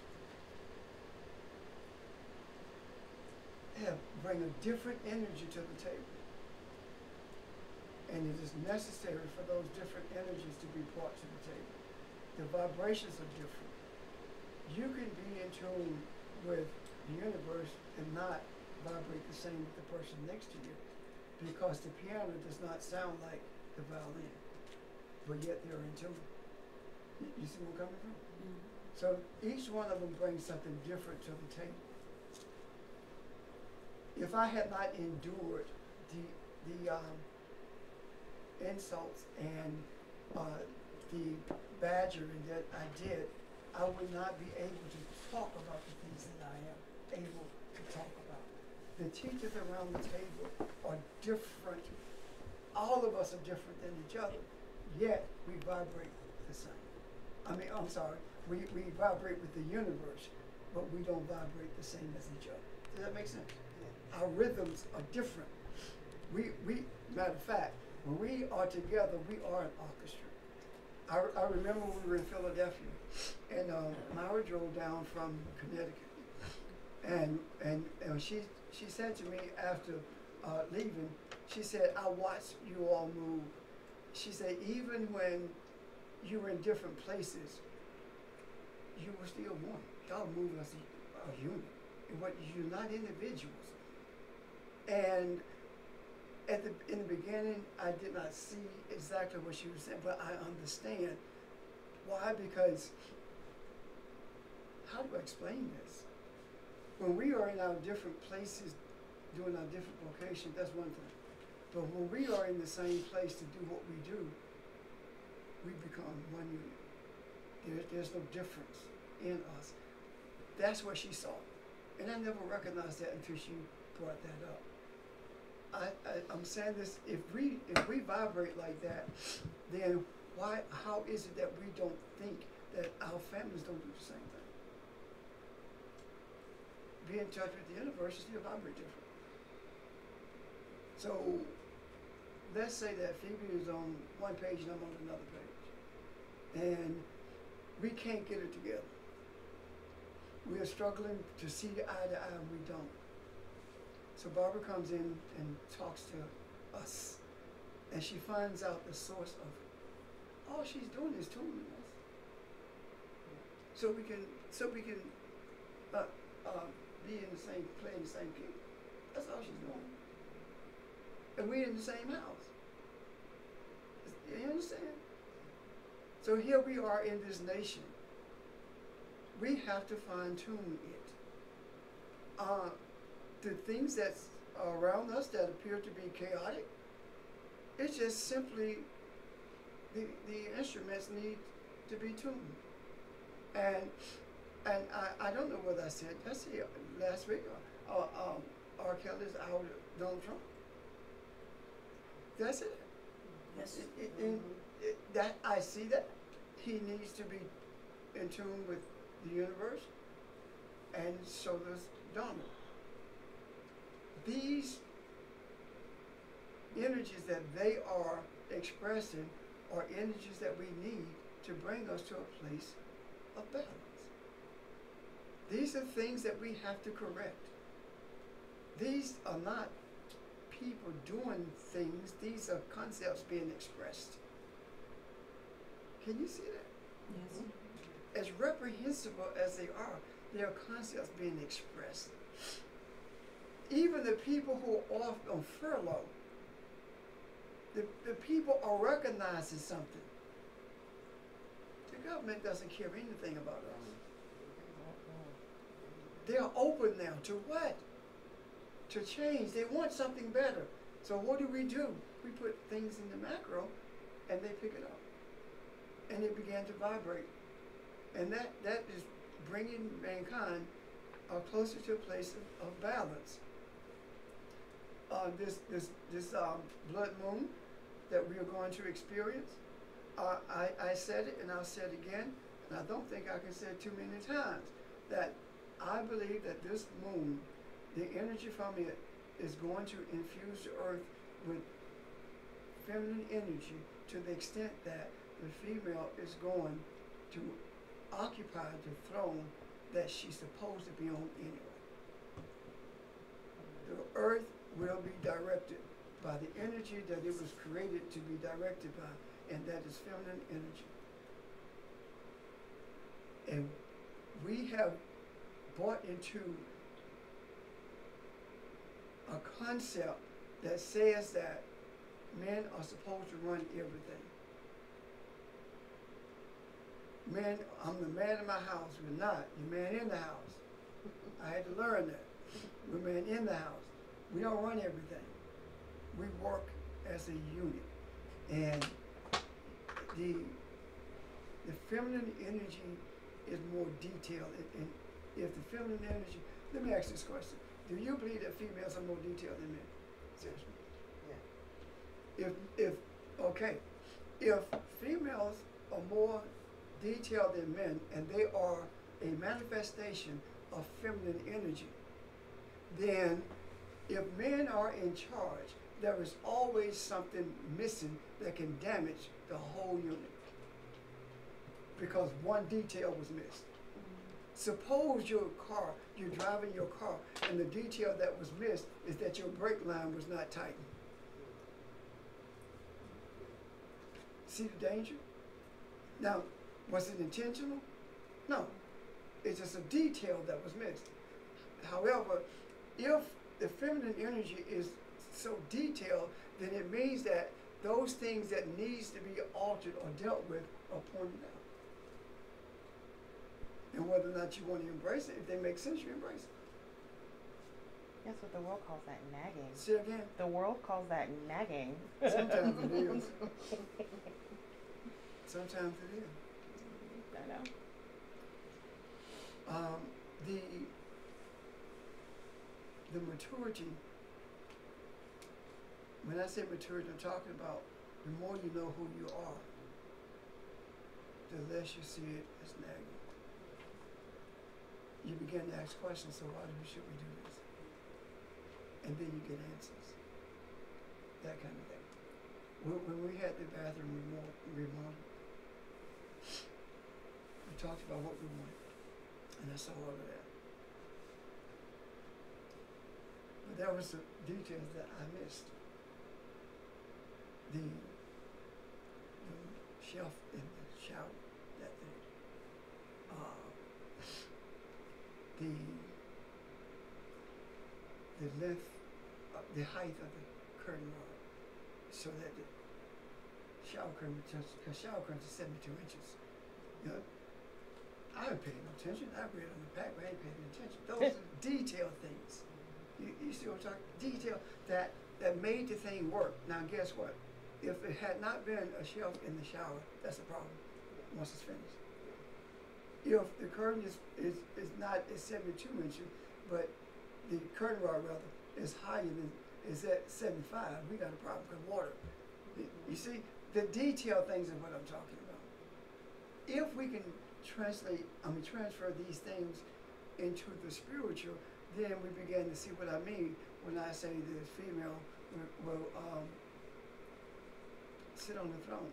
bring a different energy to the table. And it is necessary for those different energies to be brought to the table. The vibrations are different. You can be in tune with the universe and not vibrate the same with the person next to you, because the piano does not sound like the violin, but yet they're in tune. You see where I'm coming from? Mm-hmm. So each one of them brings something different to the table. If I had not endured the insults and the badgering that I did, I would not be able to talk about the things that I am able to talk about. The teachers around the table are different. All of us are different than each other, yet we vibrate the same. We vibrate with the universe, but we don't vibrate the same as each other. Does that make sense? Our rhythms are different. Matter of fact, when we are together, we are an orchestra. I remember when we were in Philadelphia, and Myra drove down from Connecticut, and she said to me after leaving, she said, "I watched you all move." She said, "Even when you were in different places, you were still one. God moved us a unit. You're not individuals." And in the beginning, I did not see exactly what she was saying, but I understand. Why? Because, how do I explain this? When we are in our different places, doing our different vocations, that's one thing. But when we are in the same place to do what we do, we become one unit. There's no difference in us. That's what she saw. And I never recognized that until she brought that up. I'm saying this, if we vibrate like that, then how is it that we don't think that our families don't do the same thing? Be in touch with the universe and still vibrate different. So let's say that Phoebe is on one page and I'm on another page, and we can't get it together. We are struggling to see eye to eye and we don't. So Barbara comes in and talks to us, and she finds out the source of all she's doing is tuning us. so we can be in the same, play in the same key. That's all she's doing. And we're in the same house. You understand? So here we are in this nation. We have to fine tune it. The things that's around us that appear to be chaotic, it's just simply the instruments need to be tuned. And I don't know whether I said last week R. Kelly's out Donald Trump. That's it. Yes. That I see that he needs to be in tune with the universe, and so does Donald. These energies that they are expressing are energies that we need to bring us to a place of balance. These are things that we have to correct. These are not people doing things, these are concepts being expressed. Can you see that? Yes. As reprehensible as they are concepts being expressed. Even the people who are off on furlough, the people are recognizing something. The government doesn't care anything about us. They're open now to what? To change. They want something better. So what do? We put things in the macro and they pick it up. And it began to vibrate. And that is bringing mankind closer to a place of balance. This blood moon that we are going to experience, I said it and I'll say it again, and I don't think I can say it too many times, that I believe that this moon, the energy from it is going to infuse the earth with feminine energy to the extent that the female is going to occupy the throne that she's supposed to be on anyway. The earth will be directed by the energy that it was created to be directed by, and that is feminine energy. And we have bought into a concept that says that men are supposed to run everything. Men, I'm the man in my house. We're not. You're man in the house. I had to learn that. We're man in the house. We don't run everything. We work as a unit. And the feminine energy is more detailed. And if the feminine energy, let me ask this question. Do you believe that females are more detailed than men? Seriously. Yeah. If females are more detailed than men, and they are a manifestation of feminine energy, then if men are in charge, there is always something missing that can damage the whole unit because one detail was missed. Suppose you're driving your car, and the detail that was missed is that your brake line was not tightened. See the danger? Now, was it intentional? No. It's just a detail that was missed. However, if the feminine energy is so detailed, then it means that those things that needs to be altered or dealt with are pointed out. And whether or not you want to embrace it, if they make sense, you embrace it. That's what the world calls that nagging. See again? The world calls that nagging. Sometimes it is. Sometimes it is. I know. The maturity, when I say maturity, I'm talking about the more you know who you are, the less you see it as nagging. You begin to ask questions, so why should we do this? And then you get answers. That kind of thing. When we had the bathroom remodeled, we talked about what we wanted, and I saw all of that. But there were some details that I missed. The shelf in the shower, that thing. the length, the height of the curtain rod, so that the shower curtain, because shower curtains are 72 inches. You know, I ain't paying no attention. I read on the back, but I ain't paying attention. Those are detail things. You see what I'm talking? Detail that made the thing work. Now guess what? If it had not been a shelf in the shower, that's a problem once it's finished. If the curtain is 72 inches, but the curtain rod rather is higher than, is at 75, we got a problem with water. You see, the detail things are what I'm talking about. If we can transfer these things into the spiritual, then we begin to see what I mean when I say the female will sit on the throne,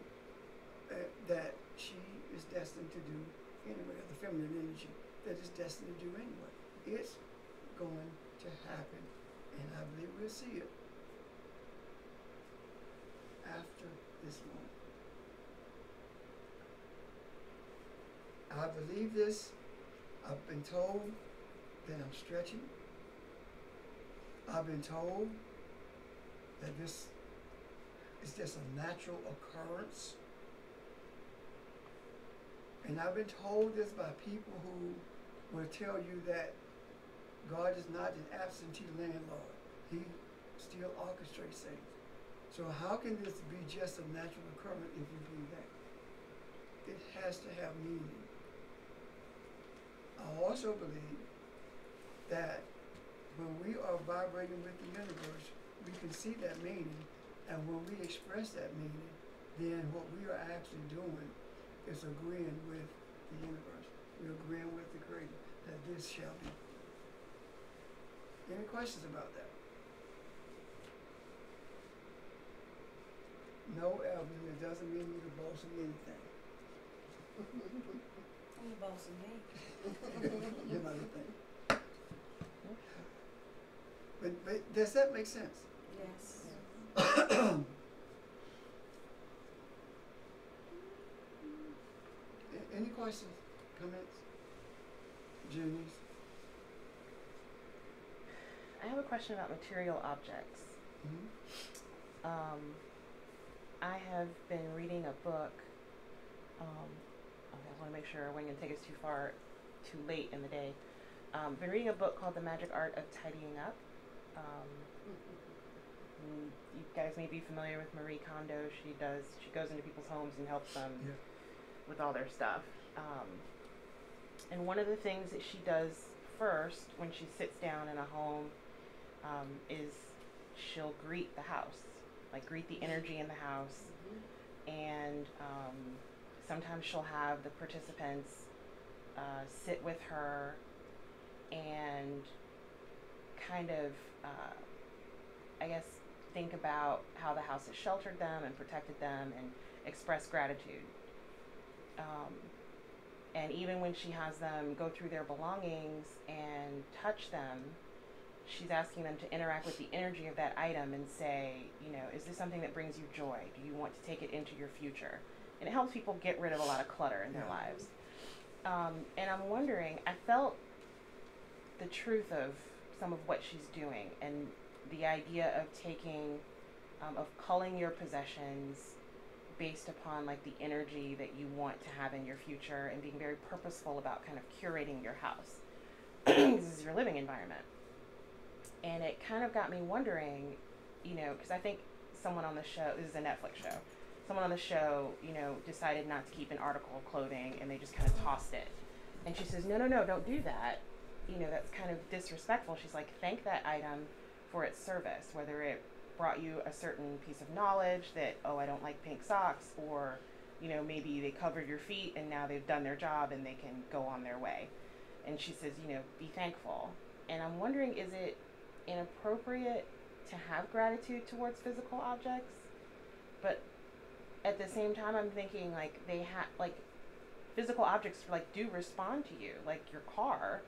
that she is destined to do anyway, the feminine energy that is destined to do anyway. It's going to happen, and I believe we'll see it after this moment. I believe this. I've been told that I'm stretching. I've been told that this is just a natural occurrence. And I've been told this by people who will tell you that God is not an absentee landlord. He still orchestrates things. So how can this be just a natural occurrence if you believe that? It has to have meaning. I also believe that when we are vibrating with the universe, we can see that meaning, and when we express that meaning, then what we are actually doing is agreeing with the universe. We're agreeing with the Creator that this shall be. Any questions about that? No, Alvin, it doesn't mean you're the boss of anything. I'm the boss of me. You're not a thing. But does that make sense? Yes. Any questions, comments, Juniors? I have a question about material objects. Mm-hmm. I have been reading a book. Okay, I want to make sure I wasn't going to take us too late in the day. Been reading a book called The Magic Art of Tidying Up. You guys may be familiar with Marie Kondo. She goes into people's homes and helps them with all their stuff. And one of the things that she does first when she sits down in a home is she'll greet the house, like greet the energy in the house. And sometimes she'll have the participants sit with her and kind of, I guess, think about how the house has sheltered them and protected them and express gratitude. And even when she has them go through their belongings and touch them, she's asking them to interact with the energy of that item and say, is this something that brings you joy? Do you want to take it into your future? And it helps people get rid of a lot of clutter in their lives. And I'm wondering, I felt the truth of some of what she's doing and the idea of taking, of culling your possessions based upon like the energy that you want to have in your future and being very purposeful about kind of curating your house. This is your living environment. And it kind of got me wondering, because I think someone on the show, this is a Netflix show, someone on the show, decided not to keep an article of clothing and they just kind of tossed it. And she says, no, don't do that. That's kind of disrespectful. She's like, thank that item for its service, whether it brought you a certain piece of knowledge that, I don't like pink socks, or, maybe they covered your feet and now they've done their job and they can go on their way. And she says, be thankful. And I'm wondering, is it inappropriate to have gratitude towards physical objects? But at the same time, I'm thinking like physical objects do respond to you, like your car,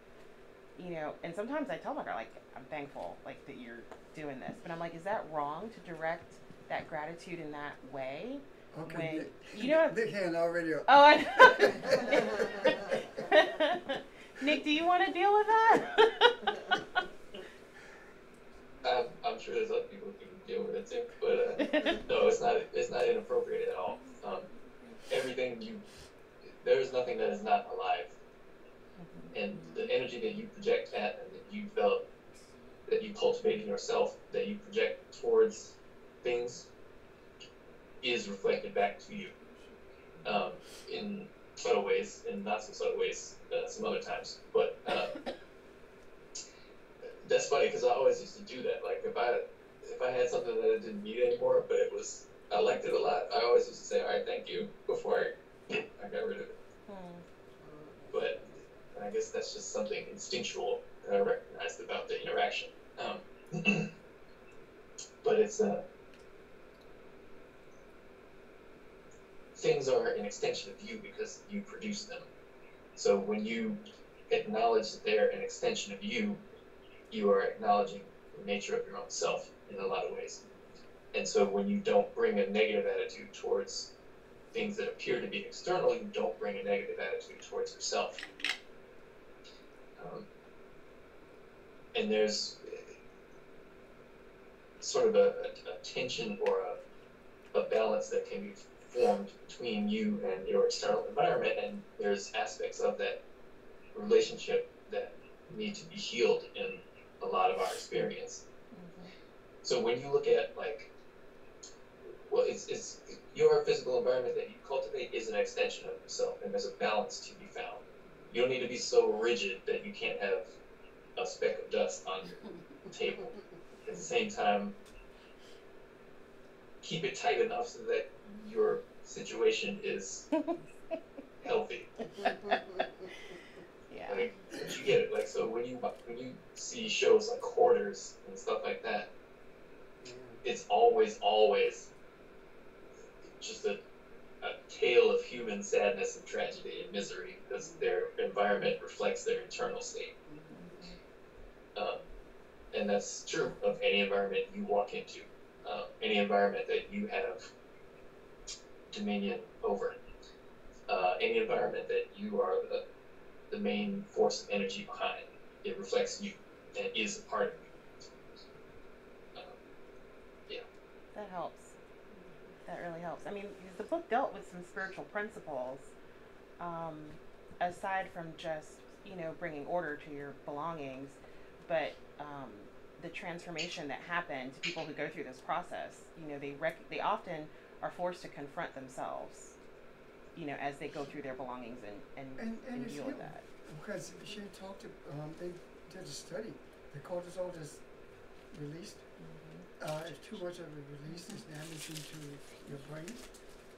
and sometimes I tell my girl, I'm thankful that you're doing this, but I'm like, is that wrong to direct that gratitude in that way? Okay, when, big hand already up. Oh, I know. Nick, do you want to deal with that? sure there's other people who can deal with it too. But no, it's not inappropriate at all. Everything there is nothing that is not alive, and the energy that you project at and that you develop, that you cultivate in yourself, that you project towards things, is reflected back to you, in subtle ways, and not so subtle ways some other times. But that's funny because I always used to do that. Like if I had something that I didn't need anymore, but I liked it a lot, I always used to say, all right, thank you, before I got rid of it. But I guess that's just something instinctual that I recognized about the interaction. But it's things are an extension of you because you produce them. So when you acknowledge that they're an extension of you, you are acknowledging the nature of your own self in a lot of ways. And so when you don't bring a negative attitude towards things that appear to be external, you don't bring a negative attitude towards yourself. And there's sort of a tension or a balance that can be formed between you and your external environment, and there's aspects of that relationship that need to be healed in a lot of our experience. So when you look at it's your physical environment that you cultivate is an extension of yourself, and there's a balance to be found. You don't need to be so rigid that you can't have a speck of dust on your table. At the same time, keep it tight enough so that your situation is healthy. Yeah. Like, you get it. Like, so when you see shows like Hoarders and stuff like that, it's always just a tale of human sadness and tragedy and misery because their environment reflects their internal state. And that's true of any environment you walk into, any environment that you have dominion over, any environment that you are the main force of energy behind. It reflects you and is a part of you. Yeah. That helps. That really helps. I mean, because the book dealt with some spiritual principles, aside from just, bringing order to your belongings, but the transformation that happened to people who go through this process. They often are forced to confront themselves, as they go through their belongings and deal with that. Because she talked to, they did a study. The cortisol is released. If too much of it released, it's damaging to your brain,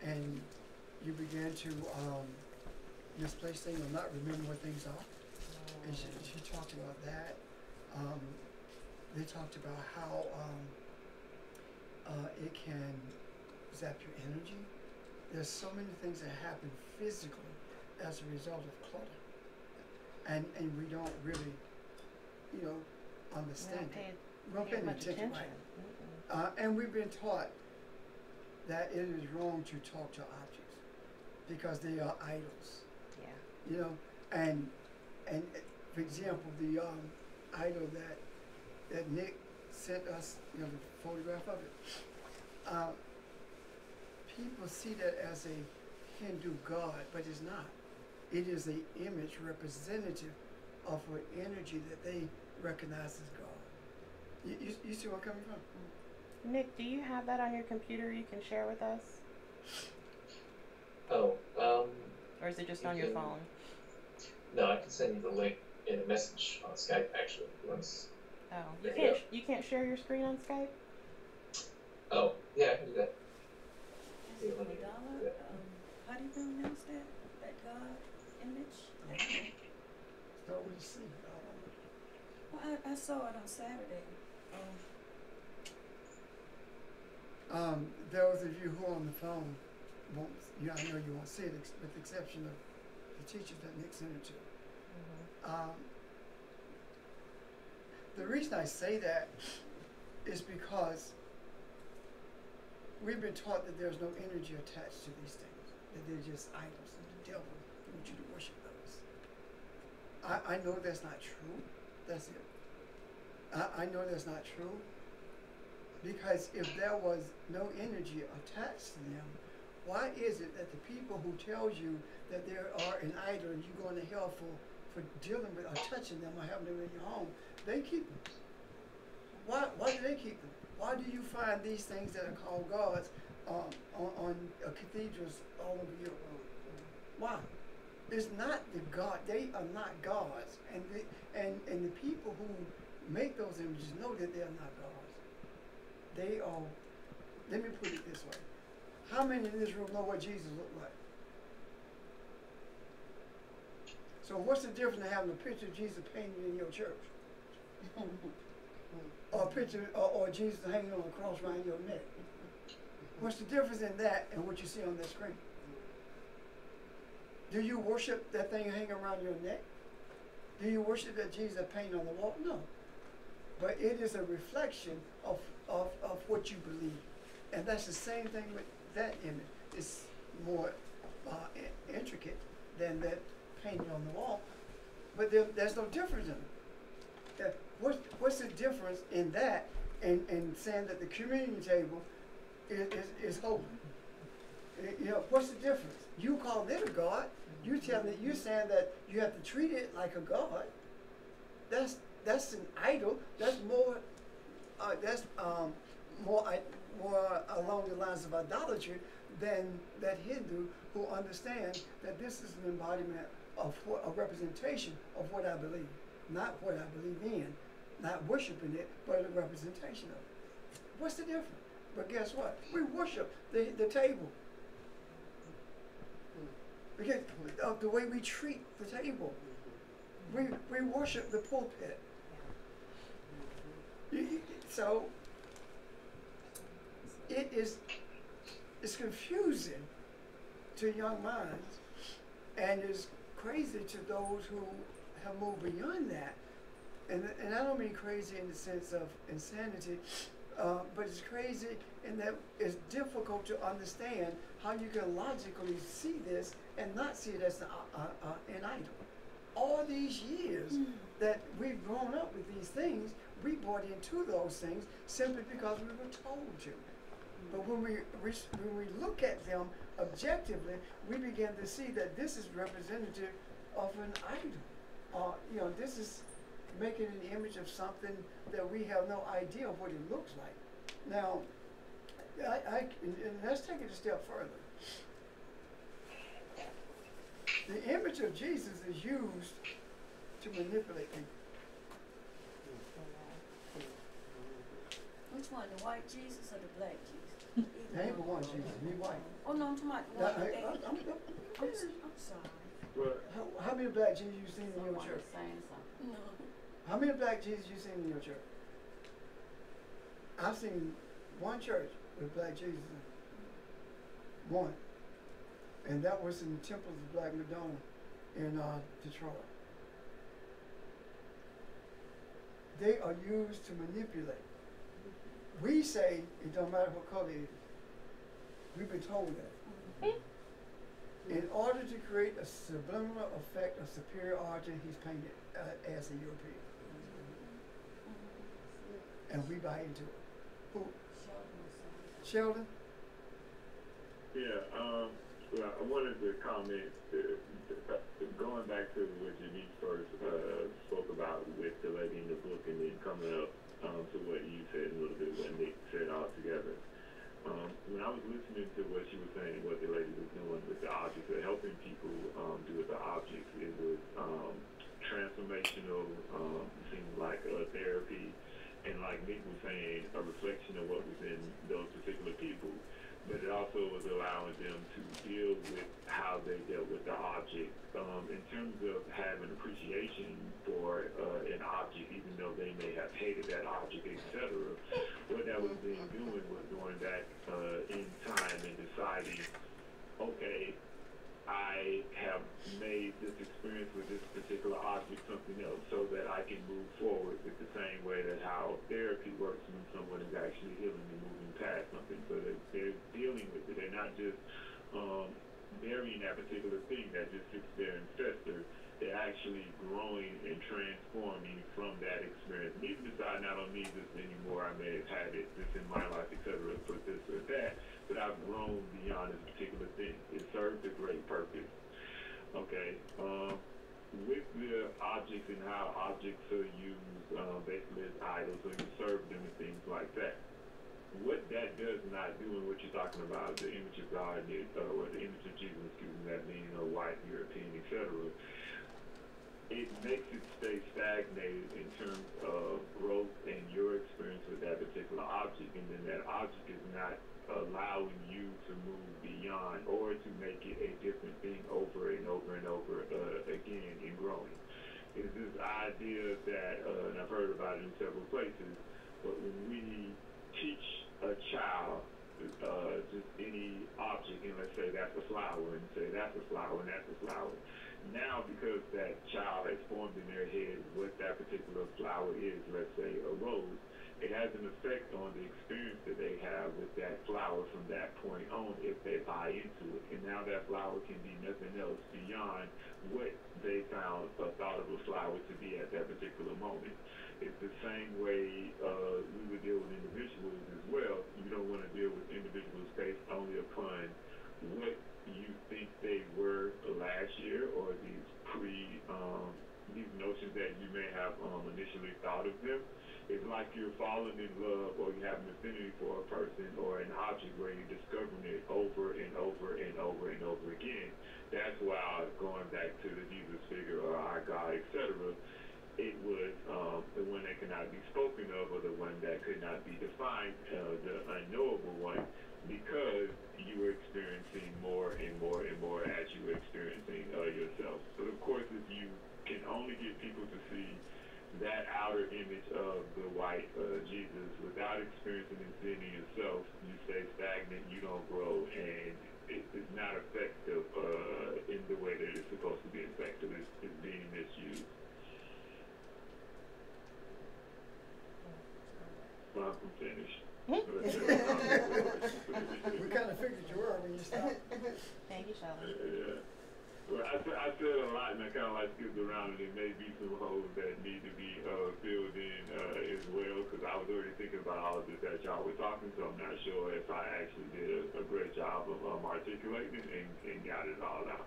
and you begin to misplace things or not remember what things are. And she talked about that. They talked about how it can zap your energy. There's so many things that happen physically as a result of clutter, and we don't really, understand it. We don't pay much attention, right? And we've been taught that it is wrong to talk to objects because they are idols. Yeah. And for example, the idol that Nick sent us, the photograph of it. People see that as a Hindu god, but it's not. It is an image representative of an energy that they recognize as God. You see where I'm coming from? Nick, do you have that on your computer you can share with us? Oh, Or is it just on your phone? No, I can send you the link in a message on Skype actually. Once. Oh, you can't share your screen on Skype? Oh, yeah, I can do that. $20. How do you pronounce that God image? Start with a C. Well, I saw it on Saturday. Those of you who are on the phone won't, I know you won't see it, with the exception of the teachers that Nick sent it to. The reason I say that is because we've been taught that there's no energy attached to these things, that they're just idols, and the devil wants you to worship those. I know that's not true. That's it. I know that's not true, Because if there was no energy attached to them, why is it that the people who tells you that there are an idol and you're going to hell for dealing with or touching them or having them in your home, they keep them? Why do they keep them? Why do you find these things that are called gods on cathedrals all over Europe? Why? It's not the God. They are not gods, and the people who make those images know that they are not gods. They are. Let me put it this way: how many in this room know what Jesus looked like? So what's the difference in having a picture of Jesus painted in your church, or a picture, or Jesus hanging on a cross around your neck? What's the difference in that and what you see on that screen? Do you worship that thing hanging around your neck? Do you worship that Jesus painted on the wall? No. But it is a reflection of what you believe. And that's the same thing with that image. It's more intricate than that painting on the wall. But there's no difference in it. What's the difference in that and saying that the communion table is holy? You know, what's the difference? You call it a god. You're saying that you have to treat it like a god. That's an idol. That's more more along the lines of idolatry than that Hindu who understands that this is an embodiment of a representation of what I believe, not what I believe in, not worshiping it, but a representation of it. What's the difference? But guess what? We worship the table. Because of the way we treat the table. We worship the pulpit. So it's confusing to young minds, and it's crazy to those who have moved beyond that. And I don't mean crazy in the sense of insanity, but it's crazy in that it's difficult to understand how you can logically see this and not see it as an idol. All these years that we've grown up with these things, we bought into those things simply because we were told to. But when we look at them objectively, we begin to see that this is representative of an idol. You know, this is making an image of something that we have no idea of what it looks like. Now, and let's take it a step further. The image of Jesus is used to manipulate people. Which one, the white Jesus or the black Jesus? There ain't but one Jesus, he white. Oh no, I'm talking about the one that I'm sorry. How many black Jesus you seen in your Someone church? is saying something. No. How many black Jesus you seen in your church? I've seen one church with black Jesus in it. One. And that was in the Temples of Black Madonna in Detroit. They are used to manipulate. We say it don't matter what color it is. We've been told that. In order to create a subliminal effect of superiority, he's painted as a European. And we buy into it. Who? Sheldon? Yeah, well, I wanted to comment, going back to what Janice first spoke about with the lady in the book and then coming up to what you said a little bit, what Nick said all together. When I was listening to what she was saying, what the lady was doing with the objects, or helping people do with the objects, it was transformational, seemed like therapy, and like Nick was saying, a reflection of what was in those particular people. But it also was allowing them to deal with how they dealt with the object. In terms of having appreciation for an object, even though they may have hated that object, etc., what that was then doing was going back in time and deciding, okay, I have made this experience with this particular object something else so that I can move forward with the same way that how therapy works when someone is actually healing and moving past something. So they're dealing with it. They're not just burying that particular thing that just sits there and festers. They're actually growing and transforming from that experience. And even decide, I don't need this anymore. I may have had this in my life, etc. for this or that, but I've grown beyond this particular thing. It served a great purpose. Okay. With the objects and how objects are used, basically as idols, so you serve them and things like that. What that does not do, and what you're talking about, the image of God, or the image of Jesus, excuse me, that being white, European, etc., it makes it stay stagnated in terms of growth and your experience with that particular object, and then that object is not allowing you to move beyond or to make it a different thing over and over and over again in growing. It's this idea that, and I've heard about it in several places, but when we teach a child just any object, and let's say that's a flower, and say that's a flower, and that's a flower. Now, because that child has formed in their head what that particular flower is, let's say a rose, it has an effect on the experience that they have with that flower from that point on if they buy into it. And now that flower can be nothing else beyond what they found or thought of a flower to be at that particular moment. It's the same way we would deal with individuals as well. You don't want to deal with individuals based only upon what you think they were last year, or these notions that you may have initially thought of them. It's like you're falling in love, or you have an affinity for a person or an object where you're discovering it over and over and over and over again. That's why, going back to the Jesus figure or our God, etc., it was the one that could not be spoken of, or the one that could not be defined, the unknowable one, because you were experiencing more and more and more as you were experiencing yourself. But of course, if you can only get people to see that outer image of the white Jesus without experiencing and seeing it yourself, you stay stagnant, you don't grow, and it's not effective in the way that it's supposed to be effective. It's being misused. Well, I'm finished. We kind of figured you were when you stopped. Thank you, Shelley. Yeah. Well, I said a lot, and I kind of like skipped around, and there may be some holes that need to be filled in as well, because I was already thinking about all of this that y'all were talking, so I'm not sure if I actually did a great job of articulating and got it all out.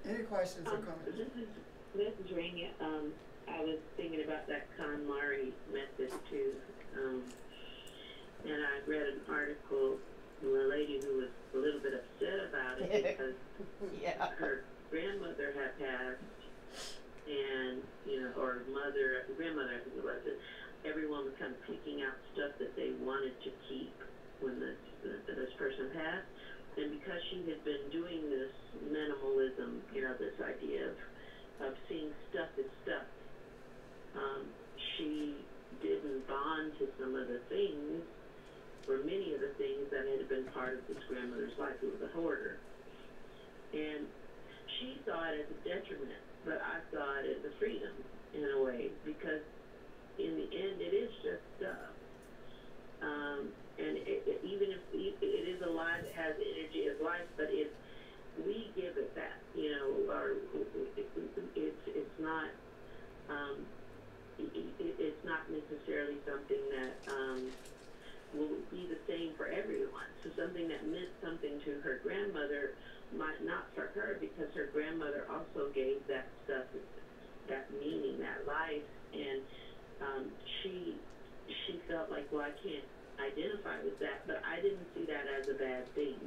Any questions or comments? This is Rania. I was thinking about that KonMari method too, and I read an article from a lady who was a little bit upset about it because her grandmother had passed, and or grandmother, I think it was. Everyone was kind of picking out stuff that they wanted to keep when this person passed, and because she had been doing this minimalism, this idea of seeing stuff as stuff. She didn't bond to some of the things, or many of the things that had been part of this grandmother's life, who was a hoarder. And she saw it as a detriment, but I saw it as a freedom in a way, because in the end it is just stuff. And even if it is alive, it has the energy of life, but if we give it that, or it's not. It's not necessarily something that will be the same for everyone. So something that meant something to her grandmother might not for her, because her grandmother also gave that stuff, that meaning, that life, and she felt like, well, I can't identify with that, but I didn't see that as a bad thing,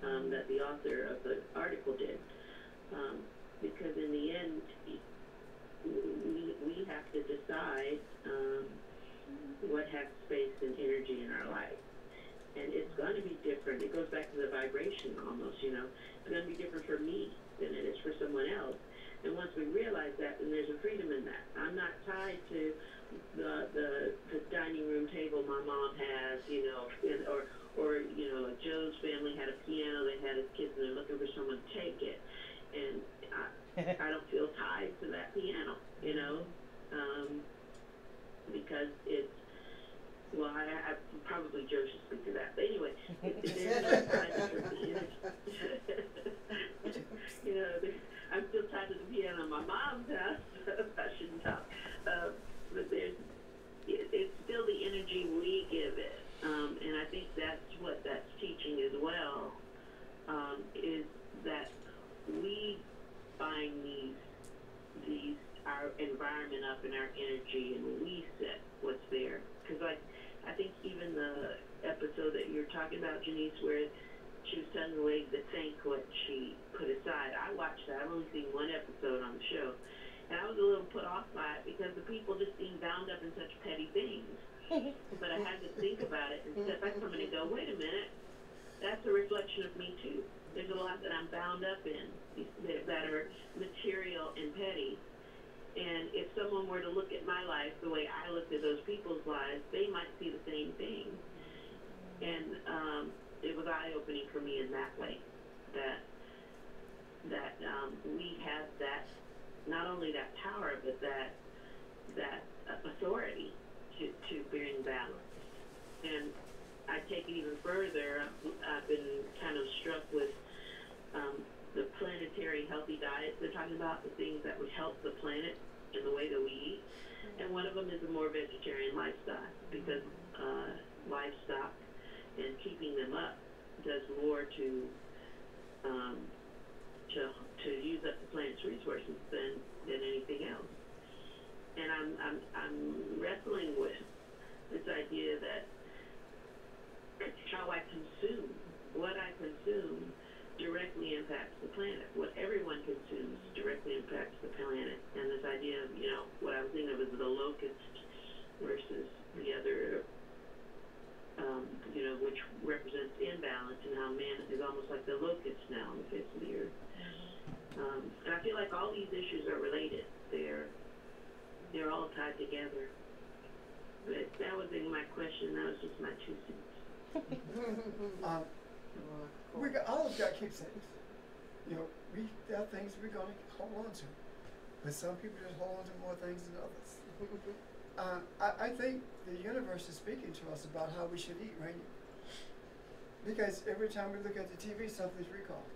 that the author of the article did, because in the end, we have to decide what has space and energy in our life. And it's going to be different. It goes back to the vibration almost, It's going to be different for me than it is for someone else. And once we realize that, then there's a freedom in that. I'm not tied to the dining room table my mom has, or Joe's family had a piano, they had his kids, and they're looking for someone to take it. And I don't feel tied to that piano, because it's, well, I probably Joe should speak to that, You know, I'm still tied to the piano in my mom's house. I shouldn't talk. But it's still the energy we give it. And I think that's what that's teaching as well, is that we find our environment up in our energy, and we set what's there. Because I think even the episode that you're talking about, Janice, where she was telling the lady to thank what she put aside. I watched that. I've only seen one episode on the show. And I was a little put off by it because the people just seemed bound up in such petty things. But I had to think about it and step back from it and go, wait a minute, that's a reflection of me too. There's a lot that I'm bound up in that are material and petty. And if someone were to look at my life the way I looked at those people's lives, they might see the same thing. And it was eye-opening for me in that way, that we have that, not only that power, but that authority to bring balance. And I take it even further. I've been kind of struck with the planetary healthy diet. They're talking about the things that would help the planet in the way that we eat. And one of them is a more vegetarian lifestyle, because livestock and keeping them up does more to use up the planet's resources than anything else. And I'm wrestling with this idea that how I consume, what I consume directly impacts the planet. What everyone consumes directly impacts the planet. And this idea of, what I was thinking of is the locust versus the other, which represents imbalance, and how man is almost like the locust now on the face of the earth. And I feel like all these issues are related. They're all tied together. But that wasn't my question. That was just my 2 cents. All of got keepsakes. There are things we're going to hold on to. But some people just hold on to more things than others. I think the universe is speaking to us about how we should eat, right? Because every time we look at the TV, something's recalled.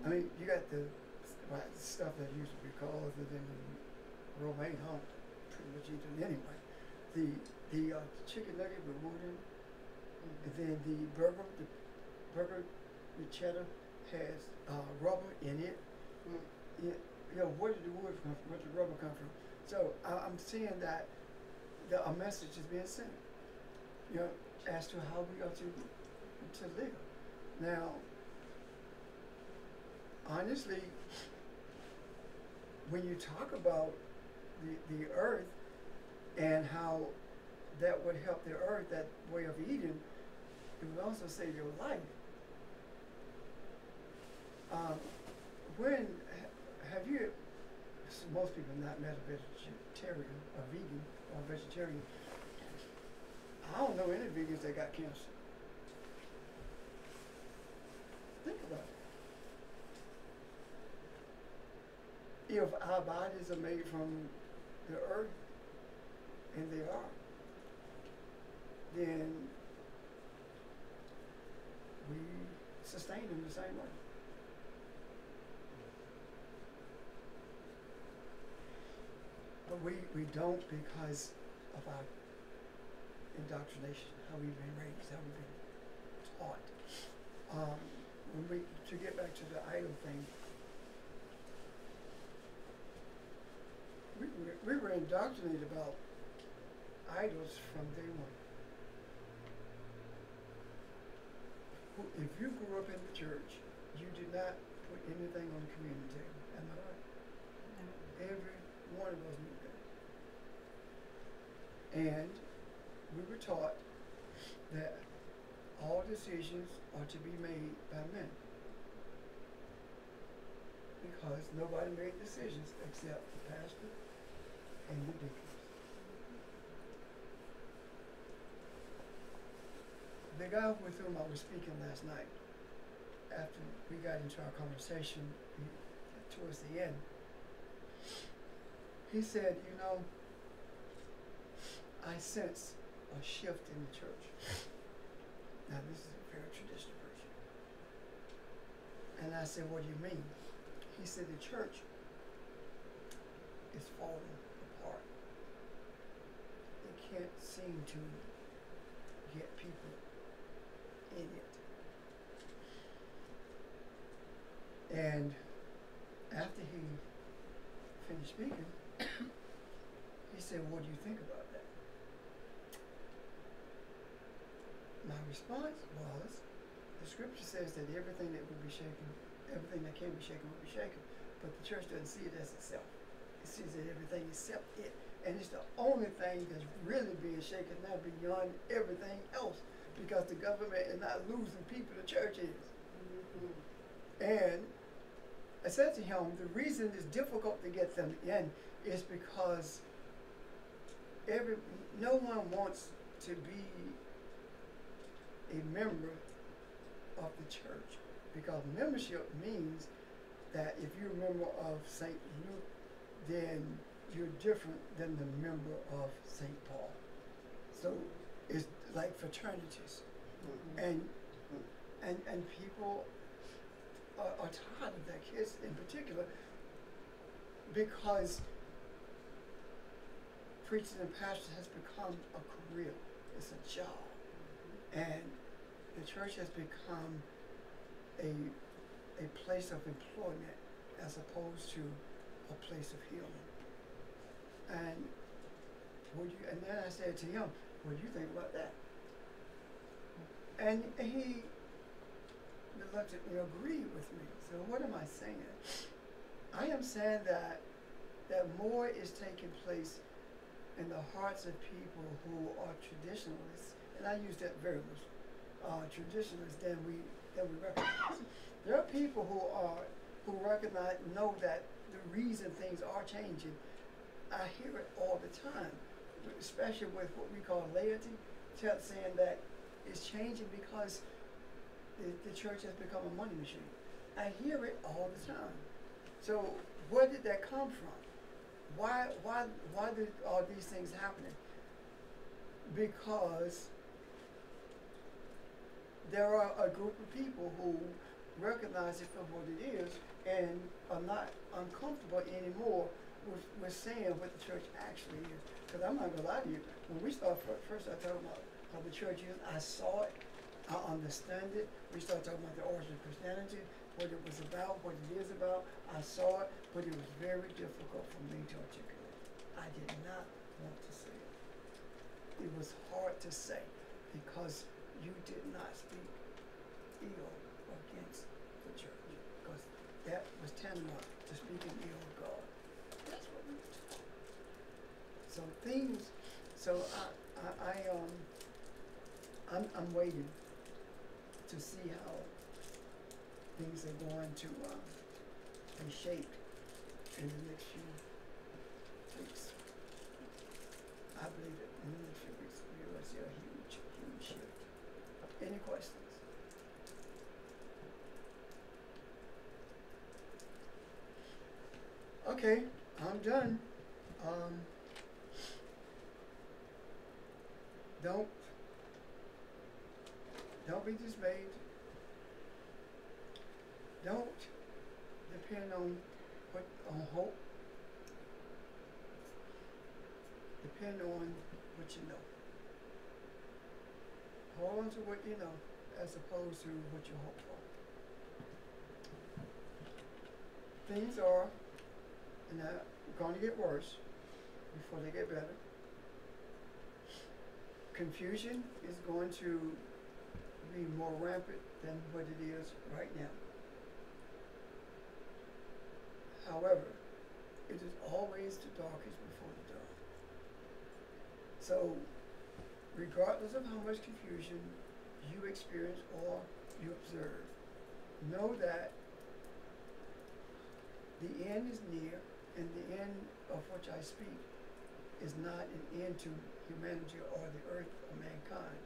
I mean, you got the stuff that used to be called, other than romaine, pretty much eat it anyway. The chicken nugget with wood in it, and then the burger with cheddar has rubber in it. Where did the wood come from? Where did the rubber come from? So I'm seeing that a message is being sent, as to how we are to live. Now, honestly, when you talk about the earth and how that would help the earth, that way of eating, it would also save your life. Most people not met a vegetarian, or vegan, or vegetarian. I don't know any vegans that got cancer. Think about it. If our bodies are made from the earth, and they are, then we sustain them the same way. But we don't, because of our indoctrination, how we've been raised, how we've been taught. To get back to the idol thing, we were indoctrinated about idols from day one. If you grew up in the church, you did not put anything on the communion table. Am I right? No. Every one of us knew that. And we were taught that all decisions are to be made by men, because nobody made decisions except the pastor and the deacons. The guy with whom I was speaking last night, after we got into our conversation towards the end, he said, I sense a shift in the church. said, what do you mean? He said, the church is falling apart. They can't seem to get people in it. And after he finished speaking, he said, what do you think about that? My response was, the scripture says that everything that will be shaken, everything that can be shaken will be shaken. But the church doesn't see it as itself. It sees that everything except it. And it's the only thing that's really being shaken now beyond everything else. Because the government is not losing people, the church is. And I said to him, the reason it's difficult to get them in is because no one wants to be a member of the church, because membership means that if you're a member of St. Luke, then you're different than the member of St. Paul. So it's like fraternities. And people are tired of that, kids in particular, because preaching and pastor has become a career. It's a job. And the church has become a place of employment as opposed to a place of healing. And then I said to him, what do you think about that? And he reluctantly agreed with me. So what am I saying? I am saying that more is taking place in the hearts of people who are traditionalists, and I use that very much, traditionalists than we recognize. There are people who recognize, know that the reason things are changing. I hear it all the time, especially with what we call laity, saying that it's changing because the church has become a money machine. I hear it all the time. So where did that come from? Why did all these things happening? Because there are a group of people who recognize it for what it is and are not uncomfortable anymore with saying what the church actually is. Because I'm not gonna lie to you, when we started first I talked about how the church is, I saw it, I understand it. We started talking about the origin of Christianity, what it was about, what it is about. I saw it, but it was very difficult for me to articulate. I did not want to say it. It was hard to say because you did not speak ill against the church, because that was tantamount to speaking ill of God. That's what we were taught. I'm waiting to see how things are going to be shaped in the next few weeks. I believe that in the next few weeks we will see a huge, huge shift. Any questions? Okay, I'm done. Don't be dismayed. Don't depend on hope. Depend on what you know. Hold on to what you know as opposed to what you hope for. Things are going to get worse before they get better. Confusion is going to be more rampant than what it is right now. However, it is always the darkest before the dawn. So, regardless of how much confusion you experience or you observe, know that the end is near, and the end of which I speak is not an end to humanity or the earth or mankind,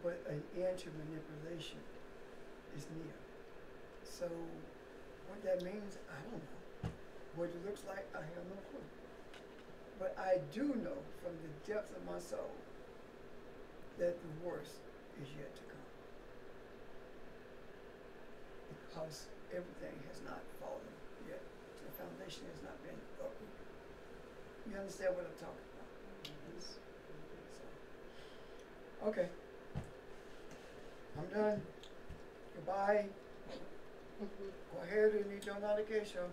but an end to manipulation is near. So what that means, I don't know. What it looks like, I have no clue. But I do know from the depths of my soul that the worst is yet to come. house, everything has not fallen yet. The foundation has not been uprooted. You understand what I'm talking about? So, okay. I'm done. Goodbye. Go ahead and eat your notification.